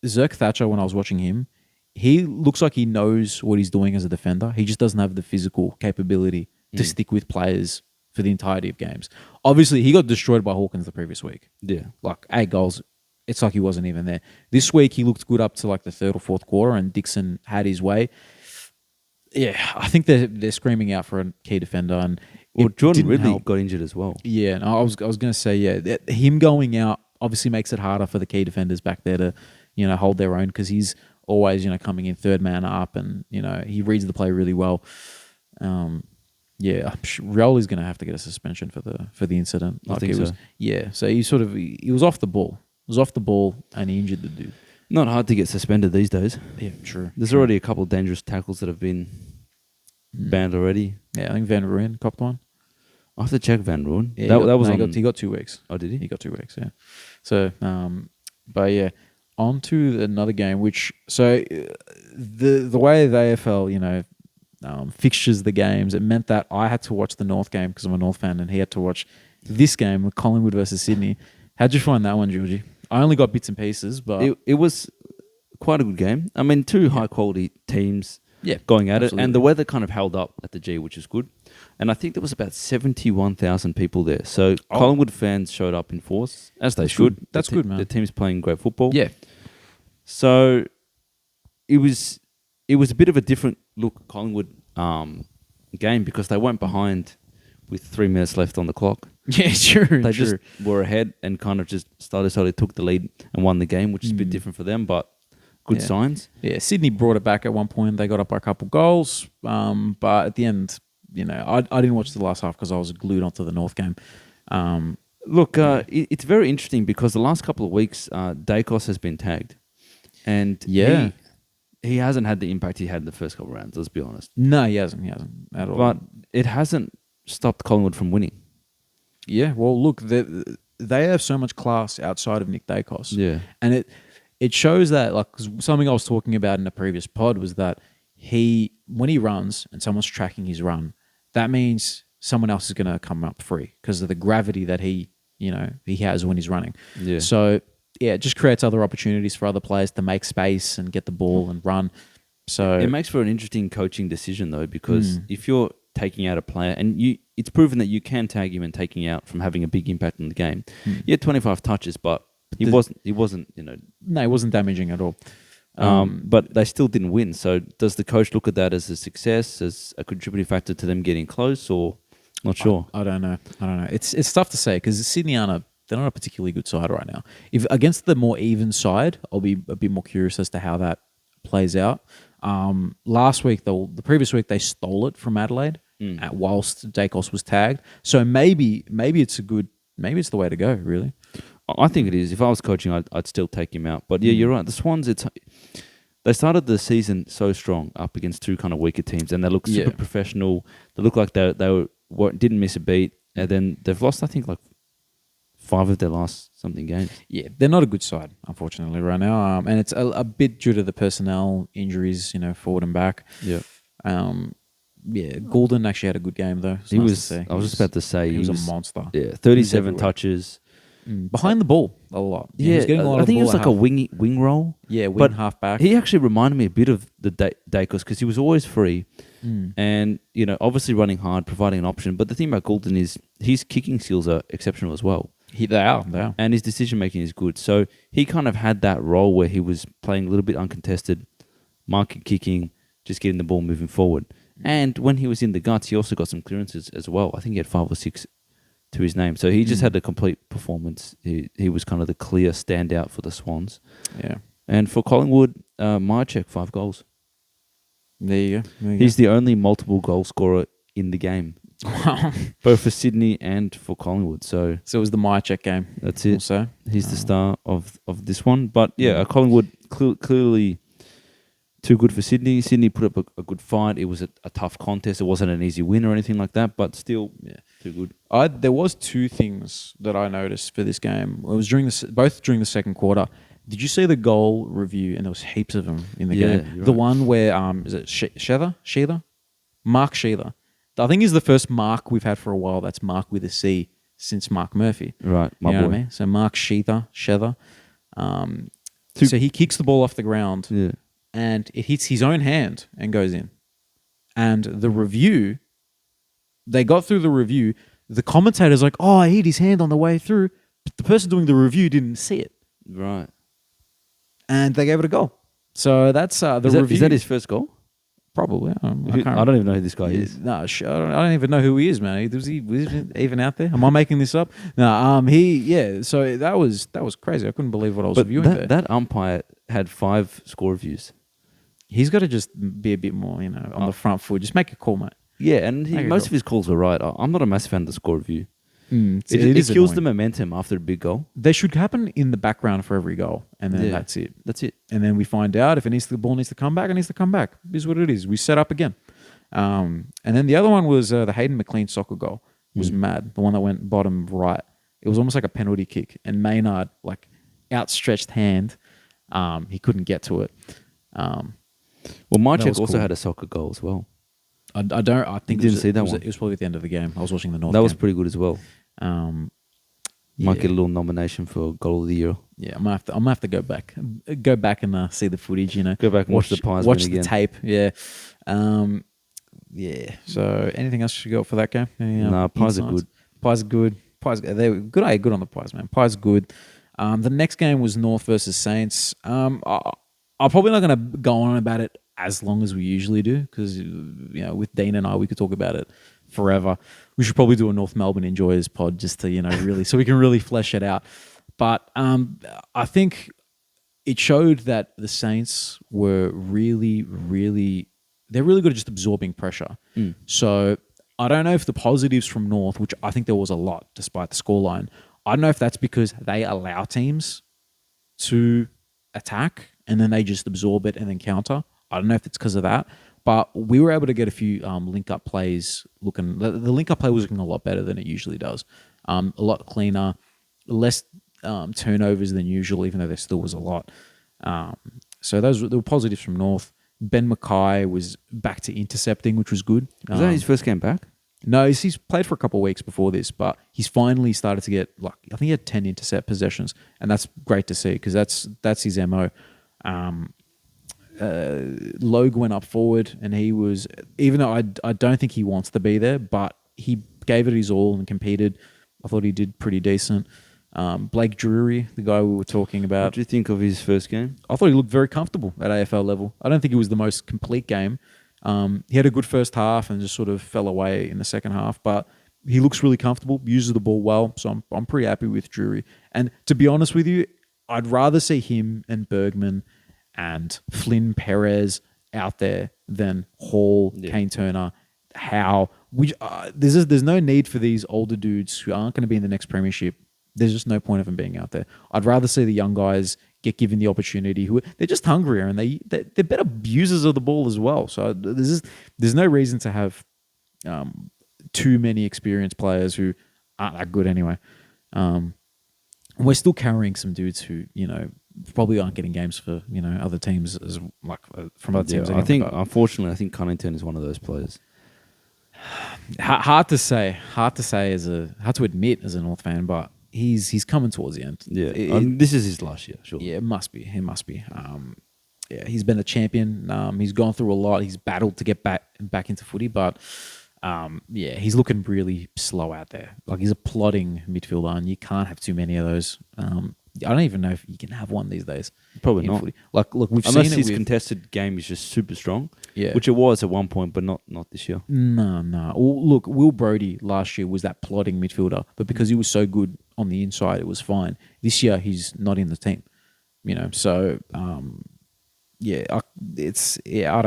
Zerk Thatcher, when I was watching him, he looks like he knows what he's doing as a defender. He just doesn't have the physical capability to stick with players for the entirety of games. Obviously, he got destroyed by Hawkins the previous week. Yeah. Like 8 goals. It's like he wasn't even there. This week, he looked good up to like the 3rd or 4th quarter, and Dixon had his way. Yeah, I think they're screaming out for a key defender. And Jordan Ridley got injured as well. Yeah, and I was going to say, him going out obviously makes it harder for the key defenders back there to, you know, hold their own, because he's always, you know, coming in third man up, and, you know, he reads the play really well. Yeah, Riol is going to have to get a suspension for the incident. I think so. Yeah, so he was off the ball. He was off the ball and he injured the dude. Not hard to get suspended these days. Yeah, true. There's already a couple of dangerous tackles that have been banned already. Yeah, I think Van Rooyen copped one. I have to check Van Rooyen. Yeah, he got 2 weeks. Oh, did he? He got 2 weeks, yeah. So, but yeah, on to another game, the way the AFL, you know, fixtures the games, it meant that I had to watch the North game because I'm a North fan, and he had to watch this game with Collingwood versus Sydney. How'd you find that one, Georgie? I only got bits and pieces, but it was quite a good game. I mean, 2 high quality teams going at absolutely. it, and the weather kind of held up at the G, which is good. And I think there was about 71,000 people there. So Collingwood fans showed up in force, as they should. Good. That's good, man. The team's playing great football. Yeah. So it was a bit of a different look Collingwood game because they went behind with 3 minutes left on the clock. Yeah, sure. They just were ahead and kind of just started took the lead and won the game, which is a bit different for them, but good signs. Yeah, Sydney brought it back at one point. They got up by a couple goals, but at the end, I didn't watch the last half because I was glued onto the North game. Look, it's very interesting because the last couple of weeks, Dacos has been tagged, and he hasn't had the impact he had in the first couple of rounds. Let's be honest. No, he hasn't at all. But it hasn't stopped Collingwood from winning. Yeah, well, look, they have so much class outside of Nick Dacos. Yeah, and it shows that, like, 'cause something I was talking about in a previous pod was that when he runs and someone's tracking his run, that means someone else is going to come up free because of the gravity that he has when he's running. Yeah. So it just creates other opportunities for other players to make space and get the ball and run. So it makes for an interesting coaching decision though, because if you're taking out a player and it's proven that you can tag him and taking out from having a big impact on the game. He had 25 touches, but he wasn't. No, it wasn't damaging at all. But they still didn't win. So does the coach look at that as a success, as a contributing factor to them getting close, or not sure? I don't know. It's tough to say because Sydney they're not a particularly good side right now. If against the more even side, I'll be a bit more curious as to how that plays out. Last week, the previous week, they stole it from Adelaide whilst Dacos was tagged. So maybe it's maybe it's the way to go. Really, I think it is. If I was coaching, I'd still take him out. But yeah, you're right. The Swans, they started the season so strong up against two kind of weaker teams, and they look super professional. They look like they didn't miss a beat, and then they've lost, I think, like 5 of their last something games. Yeah, they're not a good side, unfortunately, right now. And it's a bit due to the personnel injuries, forward and back. Yeah. Goulden actually had a good game, though. I was just about to say he was a monster. Yeah, 37 touches. Behind the ball a lot. Yeah, he was getting a lot I think of it was like a wing roll. Yeah, wing but half back. He actually reminded me a bit of the Dacos because he was always free and, obviously running hard, providing an option. But the thing about Goulden is his kicking skills are exceptional as well. They are. And his decision-making is good. So he kind of had that role where he was playing a little bit uncontested, marking, kicking, just getting the ball moving forward. And when he was in the guts, he also got some clearances as well. I think he had 5 or 6 to his name. So he just had a complete performance. He was kind of the clear standout for the Swans. Yeah. And for Collingwood, Myercheck, 5 goals. There you go. He's the only multiple goal scorer in the game. Wow. Both for Sydney and for Collingwood. So it was the Myercheck game. That's it. Also. He's the star of this one. But yeah, Collingwood clearly too good for Sydney. Sydney put up a good fight. It was a tough contest. It wasn't an easy win or anything like that, but still too good. There was 2 things that I noticed for this game. It was both during the second quarter. Did you see the goal review? And there was heaps of them in the game. The one where is it Sheether? Mark Sheether. I think he's the first Mark we've had for a while. That's Mark with a C since Mark Murphy. Right, my boy. What I mean? So Mark Sheether. So he kicks the ball off the ground. Yeah. And it hits his own hand and goes in. And the review, they got through the review. The commentator's like, I hit his hand on the way through. But the person doing the review didn't see it. Right. And they gave it a goal. So that's the review. Is that his first goal? Probably. I don't even know who this guy is. No, I don't even know who he is, man. Was he even out there? Am I making this up? No. So that was crazy. I couldn't believe what I was reviewing there. That umpire had 5 score reviews. He's got to just be a bit more, on the front foot. Just make a call, mate. Yeah, and most of his calls were right. I'm not a massive fan of the score review. It kills the momentum after a big goal. They should happen in the background for every goal, and then that's it. That's it. And then we find out if the ball needs to come back, it needs to come back. It is what it is. We set up again. And then the other one was the Hayden McLean soccer goal. It was mad. The one that went bottom right. It was almost like a penalty kick, and Maynard, like outstretched hand, he couldn't get to it. Well, Myercheck also had a soccer goal as well. I think you didn't see that one. It was probably at the end of the game. I was watching the North. That game. was pretty good as well. Might get a little nomination for goal of the year. Yeah, I'm gonna have to go back and see the footage. Go back and watch the Pies watch win the again. tape. Yeah, Yeah. So anything else you got for that game? Any, No, pies are insights? good. Pies are good. They were good. Good on the pies, man. Pies are good. The next game was North versus Saints. I'm probably not going to go on about it as long as we usually do because with Dean and I, we could talk about it forever. We should probably do a North Melbourne Enjoyers pod just to really so we can really flesh it out. But I think it showed that the Saints were really good at just absorbing pressure. So I don't know if the positives from North, which I think there was a lot despite the scoreline, I don't know if that's because they allow teams to attack and then they just absorb it and then counter. I don't know if it's because of that, but we were able to get a few link-up plays looking... The link-up play was looking a lot better than it usually does. A lot cleaner, less turnovers than usual, even though there still was a lot. So there were positives from North. Ben Mackay was back to intercepting, which was good. Was that his first game back? No, he's played for a couple of weeks before this, but he's finally started to get, I think he had 10 intercept possessions, and that's great to see because that's his MO. Logue went up forward, and he was, even though I don't think he wants to be there, but he gave it his all and competed. I thought he did pretty decent. Blake Drury, the guy we were talking about. What do you think of his first game? I thought he looked very comfortable at AFL level. I don't think it was the most complete game. He had a good first half and just sort of fell away in the second half, but he looks really comfortable, uses the ball well, so I'm pretty happy with Drury. And to be honest with you, I'd rather see him and Bergman and Flynn Perez out there than Hall, Kane Turner, Howe. There's no need for these older dudes who aren't going to be in the next premiership. There's just no point of them being out there. I'd rather see the young guys get given the opportunity. They're just hungrier and they're better users of the ball as well. So there's no reason to have too many experienced players who aren't that good anyway. We're still carrying some dudes who probably aren't getting games for other teams from other teams. Unfortunately, I think Cunnington is one of those players. Hard to say. Hard to admit as a North fan, but he's coming towards the end. Yeah, this is his last year. Sure. Yeah, it must be. He's been a champion. He's gone through a lot. He's battled to get back into footy, but he's looking really slow out there. Like he's a plodding midfielder, and you can't have too many of those. I don't even know if you can have one these days. Probably not. Footy. Look, we've Unless seen it his with contested game is just super strong, yeah, which it was at one point, but not this year. No. Well, look, Will Brodie last year was that plodding midfielder, but because he was so good on the inside, it was fine. This year, he's not in the team. So I don't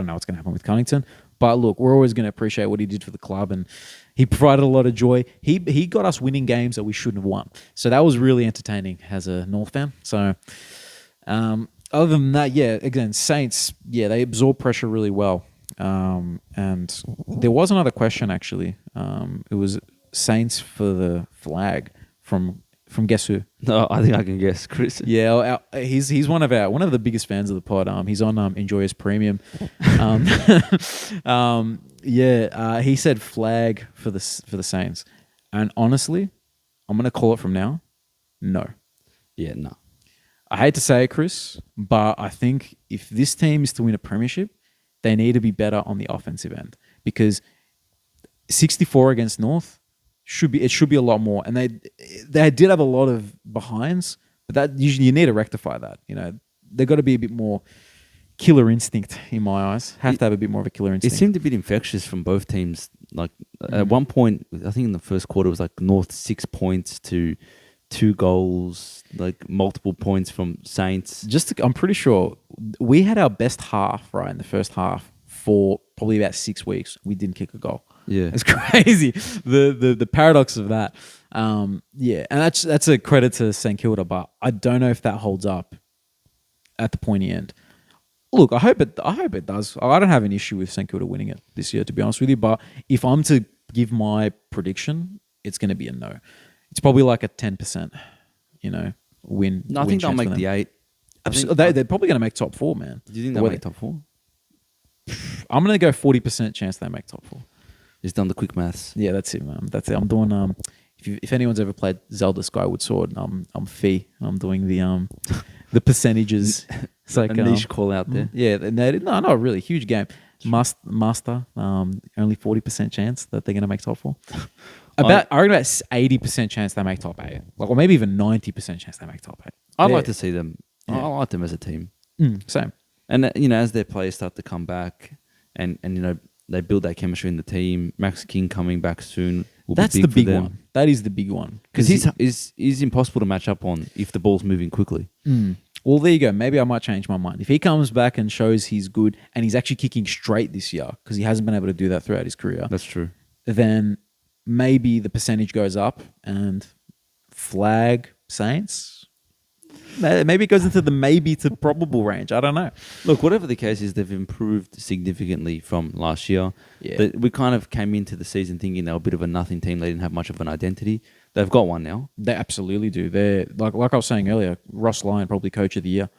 know what's going to happen with Cunnington. But look, we're always going to appreciate what he did for the club, and he provided a lot of joy. He got us winning games that we shouldn't have won. So that was really entertaining as a North fan. So other than that, again, Saints, they absorb pressure really well. And there was another question, actually. It was Saints for the flag from guess who? No, I think I can guess, Chris. Yeah, he's one of the biggest fans of the pod. He's on Enjoyers Premium. He said flag for the Saints, and honestly, I'm gonna call it from now. No. Yeah, no. I hate to say it, Chris, but I think if this team is to win a premiership, they need to be better on the offensive end because 64 against North. It should be a lot more, and they did have a lot of behinds, but that usually you need to rectify that. They've got to be a bit more killer instinct in my eyes. Have to have a bit more of a killer instinct. It seemed a bit infectious from both teams. Like at one point, I think in the first quarter it was like North 6 points to 2 goals, like multiple points from Saints. I'm pretty sure we had our best half right in the first half for probably about 6 weeks. We didn't kick a goal. Yeah, it's crazy. The paradox of that. And that's a credit to St Kilda, but I don't know if that holds up at the pointy end. Look, I hope it does. I don't have an issue with St Kilda winning it this year, to be honest with you. But if I'm to give my prediction, it's going to be a no. It's probably like a 10%, win. No, I think they'll make the 8. They're probably going to make top 4, man. Do you think they'll make top 4? I'm going to go 40% chance they make top 4. Just done the quick maths. Yeah, that's it, man. That's it. I'm doing if anyone's ever played Zelda Skyward Sword, I'm Fee. I'm doing the percentages. It's like a niche call out there. Yeah, no, not really huge game. Master. Only 40% chance that they're going to make top 4. I reckon about 80% chance they make top 8. Like, or maybe even 90% chance they make top 8. I'd like to see them. Yeah. I like them as a team. Same. And as their players start to come back, and they build that chemistry in the team. Max King coming back soon. That's be the big big for them. one. That is the big one Because he's impossible to match up on if the ball's moving quickly. Well, there you go. Maybe I might change my mind if he comes back and shows he's good and he's actually kicking straight this year because he hasn't been able to do that throughout his career. That's true. Then maybe the percentage goes up and flag Saints. Maybe it goes into the maybe to probable range. I don't know. Look, whatever the case is, they've improved significantly from last year. Yeah. We kind of came into the season thinking they were a bit of a nothing team. They didn't have much of an identity. They've got one now. They absolutely do. They're like I was saying earlier, Ross Lyon probably coach of the year.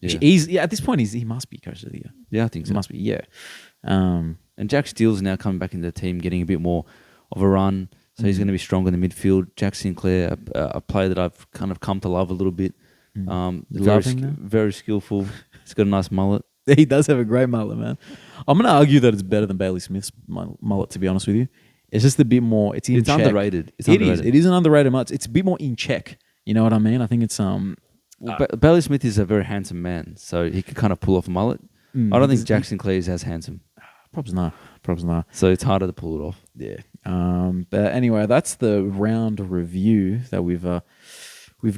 Yeah. At this point he must be coach of the year. Yeah, I think so. He must be, yeah. And Jack Steele's now coming back into the team, getting a bit more of a run. So he's going to be strong in the midfield. Jack Sinclair, a player that I've kind of come to love a little bit. Very skillful. He's got a nice mullet. He does have a great mullet, man. I'm going to argue that it's better than Bailey Smith's mullet, to be honest with you. It's just a bit more. It's check. Underrated. It is an underrated mullet. It's a bit more in check. You know what I mean? I think it's Bailey Smith is a very handsome man, so he could kind of pull off a mullet. I don't think Jack Sinclair is as handsome. Probably not. So it's harder to pull it off. Yeah. But anyway, that's the round review that we've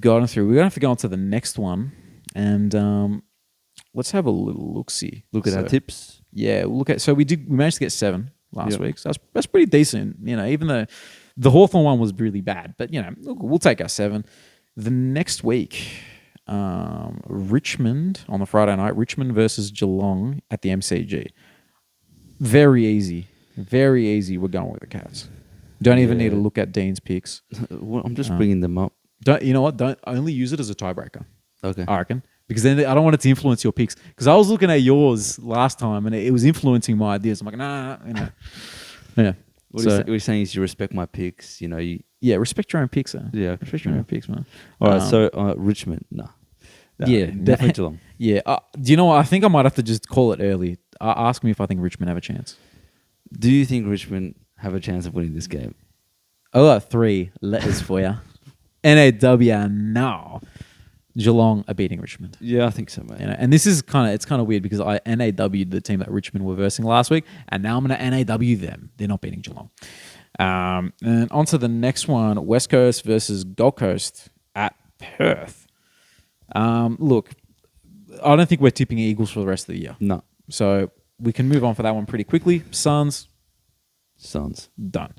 gotten through. We're gonna have to go on to the next one, and let's have a little look-see. Look at our tips. Yeah, look at. So we managed to get 7 last week. So that's pretty decent. Even though the Hawthorn one was really bad, but look, we'll take our 7. The next week, Richmond on the Friday night. Richmond versus Geelong at the MCG. Very easy. We're going with the Cats. Don't even need to look at Dean's picks. Well, I'm just bringing them up. You know what? Don't only use it as a tiebreaker. Okay. I reckon. Because then I don't want it to influence your picks. Because I was looking at yours last time and it was influencing my ideas. I'm like, nah. Yeah. What you're saying is you respect my picks. Yeah, respect your own picks, man. Yeah. Respect your own picks, man. All right, so Richmond, no. Yeah. Definitely Geelong. Yeah. Do you know what? I think I might have to just call it early. Ask me if I think Richmond have a chance. Do you think Richmond have a chance of winning this game? I got 3 letters for you. NAW now. Geelong are beating Richmond. Yeah, I think so, mate. And this is kind of weird because I NAW'd the team that Richmond were versing last week, and now I'm going to NAW them. They're not beating Geelong. And on to the next one, West Coast versus Gold Coast at Perth. Look, I don't think we're tipping Eagles for the rest of the year. No. So we can move on for that one pretty quickly. Suns. Done.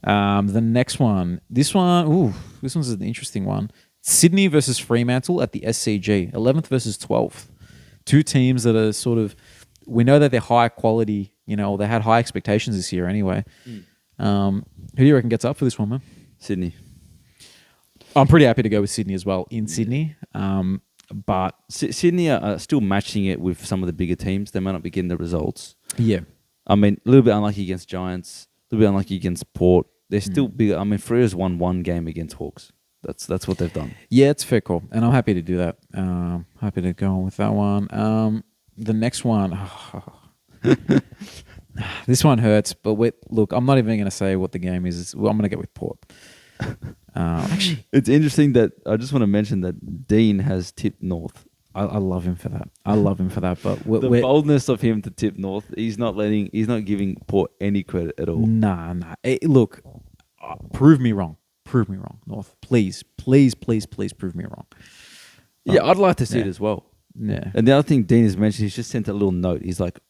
The next one. This one's an interesting one. Sydney versus Fremantle at the SCG. 11th versus 12th. 2 teams that are sort of... We know that they're high quality, they had high expectations this year anyway. Who do you reckon gets up for this one, man? Sydney. I'm pretty happy to go with Sydney as well in Sydney. But Sydney are still matching it with some of the bigger teams. They might not be getting the results. Yeah. I mean, a little bit unlucky against Giants. A little bit unlucky against Port. They're still bigger. I mean, Freya's won 1 game against Hawks. That's what they've done. Yeah, it's a fair call. And I'm happy to do that. Happy to go on with that one. The next one... This one hurts, but look, I'm not even going to say what the game is. I'm going to get with Port. Actually, it's interesting that I just want to mention that Dean has tipped North. I love him for that. But the boldness of him to tip North, he's not giving Port any credit at all. Nah. Look, prove me wrong, North. Please prove me wrong. Yeah, I'd like to see it as well. Yeah. And the other thing Dean has mentioned, he's just sent a little note. He's like,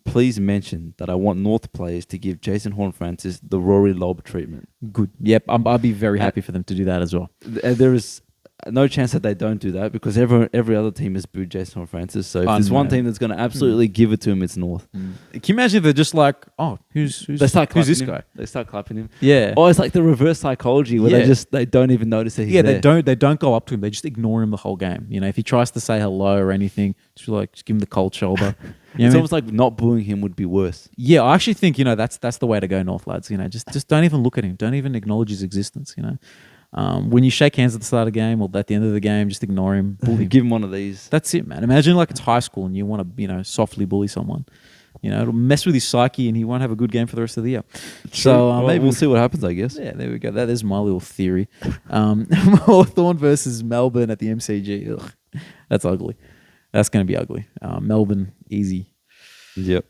please mention that I want North players to give Jason Horne-Francis the Rory Lobb treatment. Good. Yep. I'll be very happy for them to do that as well. There is no chance that they don't do that because every other team has booed Jason Horne-Francis. So if there's one team that's going to absolutely give it to him, it's North. Can you imagine if they're just like, oh, who's this guy? They start clapping him. Yeah. Oh, it's like the reverse psychology where they don't even notice that he's there. They don't go up to him. They just ignore him the whole game. If he tries to say hello or anything, just give him the cold shoulder. It's almost like not booing him would be worse. Yeah, I actually think that's the way to go, North lads. Just don't even look at him. Don't even acknowledge his existence. When you shake hands at the start of the game or at the end of the game, just ignore him. Bully him. Give him one of these. That's it, man. Imagine it's high school and you want to softly bully someone. it'll mess with his psyche and he won't have a good game for the rest of the year. So Well, maybe we'll see what happens, I guess. Yeah, there we go. That is my little theory. Hawthorn versus Melbourne at the MCG. Ugh, that's ugly. That's going to be ugly. Melbourne, easy. Yep.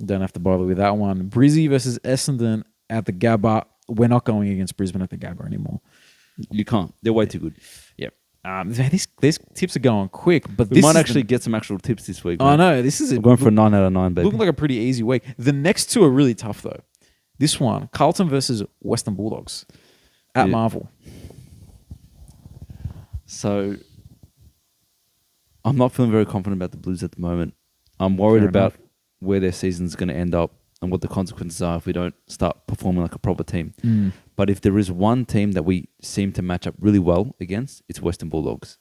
Don't have to bother with that one. Brizzy versus Essendon at the Gabba. We're not going against Brisbane at the Gabba anymore. You can't. They're way too good. Yep. These tips are going quick, but We this might is actually get some actual tips this week. I man. know this is I'm going for a 9 out of 9, baby. looking like a pretty easy week. The next two are really tough though. This one, Carlton versus Western Bulldogs at Yeah. Marvel. So, I'm not feeling very confident about the Blues at the moment. I'm worried Fair about enough. where their season's going to end up and what the consequences are if we don't start performing like a proper team. But if there is one team that we seem to match up really well against, it's Western Bulldogs.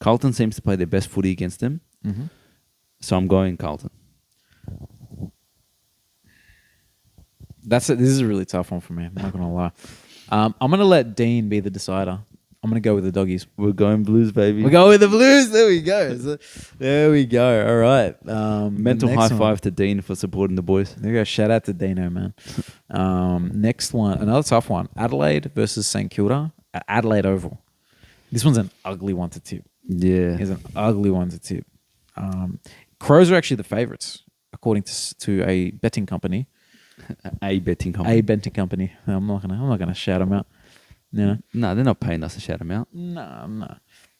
Carlton seems to play their best footy against them. Mm-hmm. So I'm going Carlton. This is a really tough one for me. I'm not gonna lie. I'm gonna let Dean be the decider. I'm gonna go with the doggies. We're going Blues, baby. We go with the Blues. There we go. There we go. All right. Mental next high one. five to Dean for supporting the boys. There you go. Shout out to Deano, man. Next one, another tough one. Adelaide versus St Kilda at Adelaide Oval. This one's an ugly one to tip. Yeah. It's an ugly one to tip. Crows are actually the favourites, according to a betting company. A betting company. A betting company. I'm not gonna shout them out. No. No, they're not paying us to shout them out. No.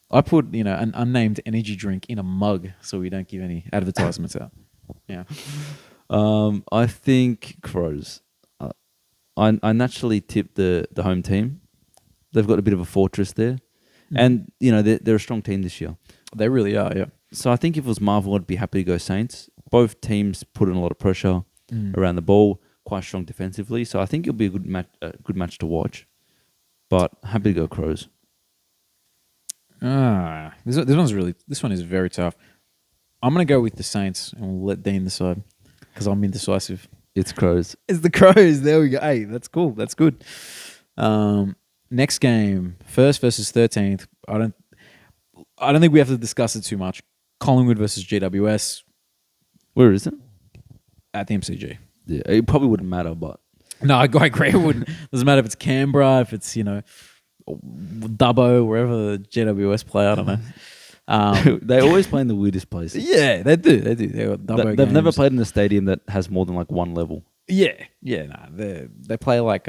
I put, an unnamed energy drink in a mug so we don't give any advertisements out. Yeah. I think Crows. I naturally tip the home team. They've got a bit of a fortress there. And, they're a strong team this year. They really are, yeah. So I think if it was Marvel, I'd be happy to go Saints. Both teams put in a lot of pressure around the ball, quite strong defensively. So I think it'll be a good match to watch. But happy to go Crows. This one is very tough. I'm going to go with the Saints and we'll let Dean decide because I'm indecisive. It's Crows. It's the Crows. There we go. Hey, that's cool. That's good. Next game, 1st versus 13th. I don't think we have to discuss it too much. Collingwood versus GWS Where is it? at the MCG. Yeah, it probably wouldn't matter, but No, I agree. It wouldn't. Doesn't matter if it's Canberra, if it's Dubbo, wherever the GWS play. I don't know. they always play in the weirdest places. Yeah, they do. They got Dubbo They've never games. played in a stadium that has more than like one level. Yeah. Nah, they play like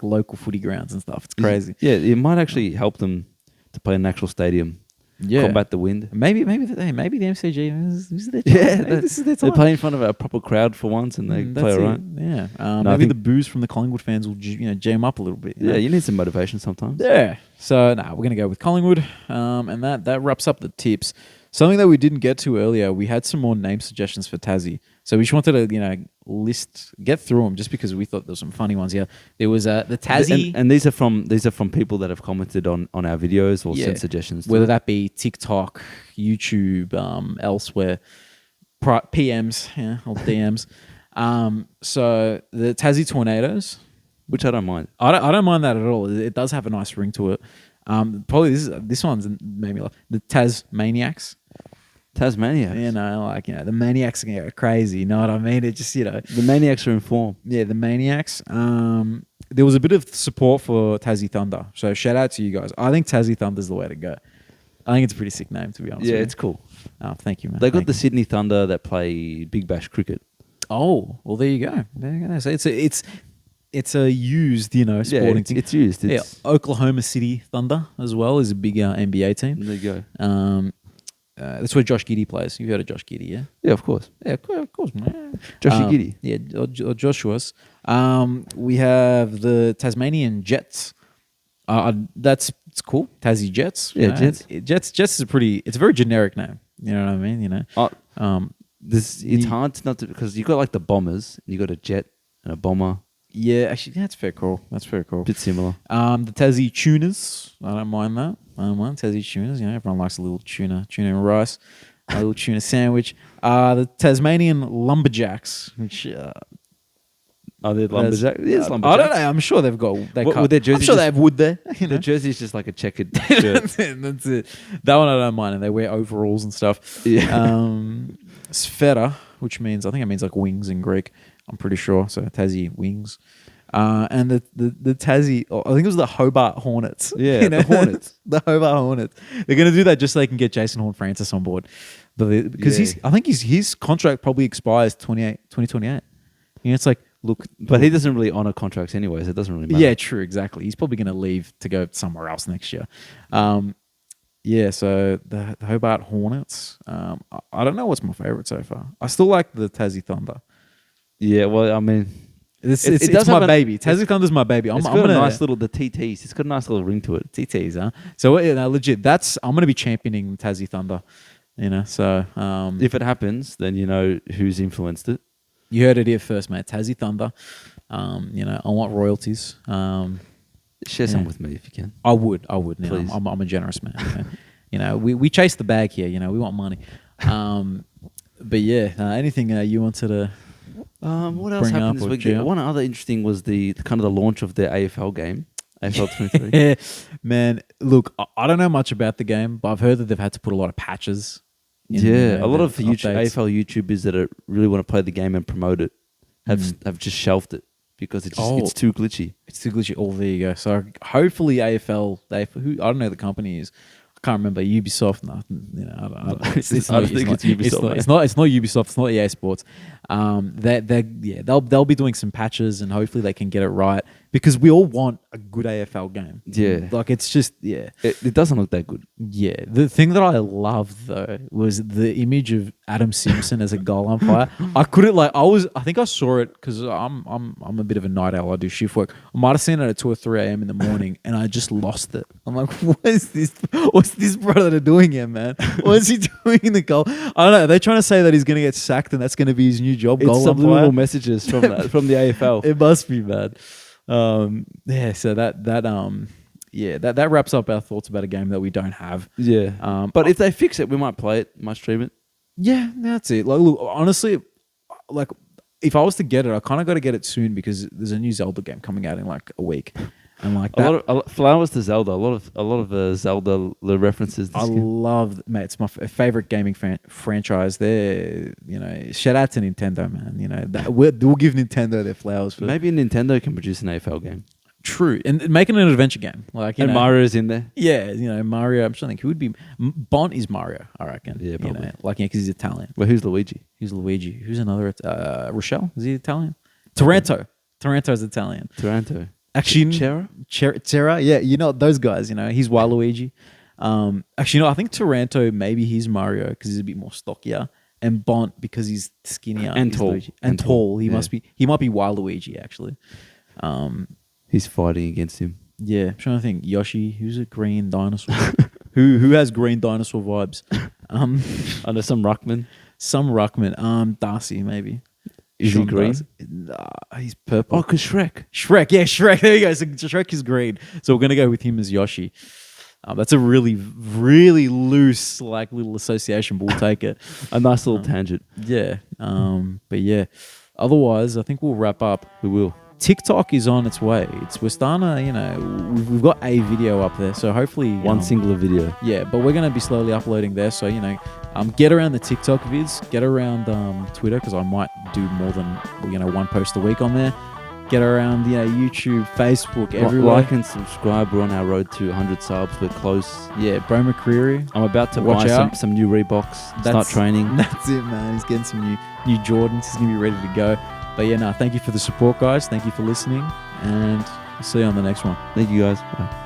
local footy grounds and stuff. It's crazy. Yeah, it might actually help them to play in an actual stadium. Yeah, Combat the wind. maybe the MCG. This is their time. Yeah, Maybe this is their they time. play in front of a proper crowd for once, and they play That's all right. it. Yeah. I Maybe think- the booze from the Collingwood fans will jam up a little bit. Yeah, you need some motivation sometimes. Yeah. So we're gonna go with Collingwood, and that wraps up the tips. Something that we didn't get to earlier, we had some more name suggestions for Tassie. So we just wanted to get through them, just because we thought there were some funny ones here. There was the Tassie, and these are from people that have commented on our videos or Yeah. sent suggestions. whether that be TikTok, YouTube, elsewhere, PMs, or DMs. So the Tassie Tornadoes. which I don't mind. I don't mind that at all. It does have a nice ring to it. Probably this one's made me laugh. The Tasmaniacs. Tasmania. The Maniacs are gonna go crazy. You know what I mean? It just The Maniacs are in form. yeah, the Maniacs. There was a bit of support for Tassie Thunder, so shout out to you guys. I think Tassie Thunder's the way to go. I think it's a pretty sick name, to be honest. Yeah, with it's cool. you. Oh, thank you, man. They got Thank the you. Sydney Thunder that play Big Bash cricket. Oh, well, there you go. So it's a used, sporting team. It's used. It's, Oklahoma City Thunder as well is a big NBA team. There you go. That's where Josh Giddey plays. You've heard of Josh Giddey, yeah? Yeah, of course. Yeah, of course, man. Joshy Giddey. Yeah, or Joshua's. We have the Tasmanian Jets. It's cool. Tassie Jets. Yeah, Jets. Jets is it's a very generic name. You know what I mean? It's hard not to, because you got like the Bombers, you got a jet and a bomber. Yeah, actually, that's fair call. That's very cool. Bit similar. The Tassie Tuners. I don't mind that. I don't mind Tassie Tuners. Everyone likes a little tuna and rice, a little tuna sandwich. The Tasmanian Lumberjacks, which Are they lumberjack? It is I lumberjack. don't know. I'm sure they've got. Would their jersey I'm sure just- they have wood there. The jersey is just like a checkered shirt. That's it. That one I don't mind, and they wear overalls and stuff. Yeah. Sfera. which means, I think it means like wings in Greek. I'm pretty sure. So Tassie wings. And the Tassie, I think it was the Hobart Hornets. Yeah, the Hornets. The Hobart Hornets. They're going to do that just so they can get Jason Horne-Francis on board. Because I think his contract probably expires 2028. It's like, look. But he doesn't really honour contracts anyways. It doesn't really matter. Yeah, true, exactly. He's probably going to leave to go somewhere else next year. So the Hobart Hornets, I don't know what's my favourite so far. I still like the Tassie Thunder. Yeah, well, I mean... It's my baby. Tassie Thunder's my baby. It's got a nice little, the TTs. It's got a nice little ring to it. TTs, huh? So legit, I'm going to be championing Tassie Thunder. So if it happens, then you know who's influenced it. You heard it here first, mate. Tassie Thunder. I want royalties. Share some with me if you can. I would. Please. I'm a generous man. We chase the bag here. We want money. But yeah, anything you wanted to? What else happened this week? One other interesting was the kind of the launch of their AFL game, AFL 23. Man, look, I don't know much about the game, but I've heard that they've had to put a lot of patches. A lot of AFL YouTubers that really want to play the game and promote it have just shelved it because it's too glitchy. It's too glitchy. Oh, there you go. So hopefully AFL, who I don't know who the company is. I can't remember. Ubisoft, nothing. I don't think it's Ubisoft. It's not Ubisoft. It's not EA Sports. They'll be doing some patches and hopefully they can get it right because we all want a good AFL game. Yeah, like it's just It doesn't look that good. Yeah, the thing that I loved though was the image of Adam Simpson as a goal umpire. I think I saw it because I'm a bit of a night owl. I do shift work. I might have seen it at 2 or 3 a.m. in the morning, and I just lost it. I'm like, what is this? What's this brother doing here, man? What is he doing in the goal? I don't know. They're trying to say that he's going to get sacked, and that's going to be his new job. It's subliminal messages from from the AFL. It must be bad. So that wraps up our thoughts about a game that we don't have. Yeah. But if they fix it, we might play it, might stream it. Yeah, that's it. Like, look, honestly, like if I was to get it, I kind of got to get it soon because there's a new Zelda game coming out in like a week, and like a lot of flowers to Zelda. A lot of Zelda references. Mate, it's my favorite gaming franchise. There, shout out to Nintendo, man. We'll give Nintendo their flowers. Maybe Nintendo can produce an AFL game. True, and making an adventure game like Mario's in there. Yeah, Mario. I'm trying to think who would be. Bont is Mario, I reckon. Yeah, probably. Because he's Italian. Well, who's Luigi? Who's another? Rochelle, is he Italian? Taranto. Taranto's Italian. Taranto. Actually, Terra. Yeah, those guys. He's Waluigi. Actually, I think Taranto maybe he's Mario because he's a bit more stockier, and Bont because he's skinnier and tall. And tall. He might be Waluigi actually. He's fighting against him. Yeah, I'm trying to think. Yoshi, who's a green dinosaur? who has green dinosaur vibes? I know some Ruckman. Darcy, maybe. Is he green? He's purple. Oh, because Shrek. Yeah, Shrek. There you go. So Shrek is green. So we're going to go with him as Yoshi. That's a really, really loose, like, little association, but we'll take it. A nice little tangent. Yeah. But yeah. Otherwise, I think we'll wrap up. We will. TikTok is on its way. We're starting to, we've got a video up there. So hopefully... One singular video. Yeah, but we're going to be slowly uploading there. So, get around the TikTok vids. Get around Twitter, because I might do more than, one post a week on there. Get around, YouTube, Facebook, everywhere. Like and subscribe. We're on our road to 100 subs. We're close. Yeah, Bro McCreary. I'm about to buy some new Reeboks. Start training. That's it, man. He's getting some new Jordans. He's going to be ready to go. But yeah, thank you for the support, guys. Thank you for listening. And we'll see you on the next one. Thank you, guys. Bye.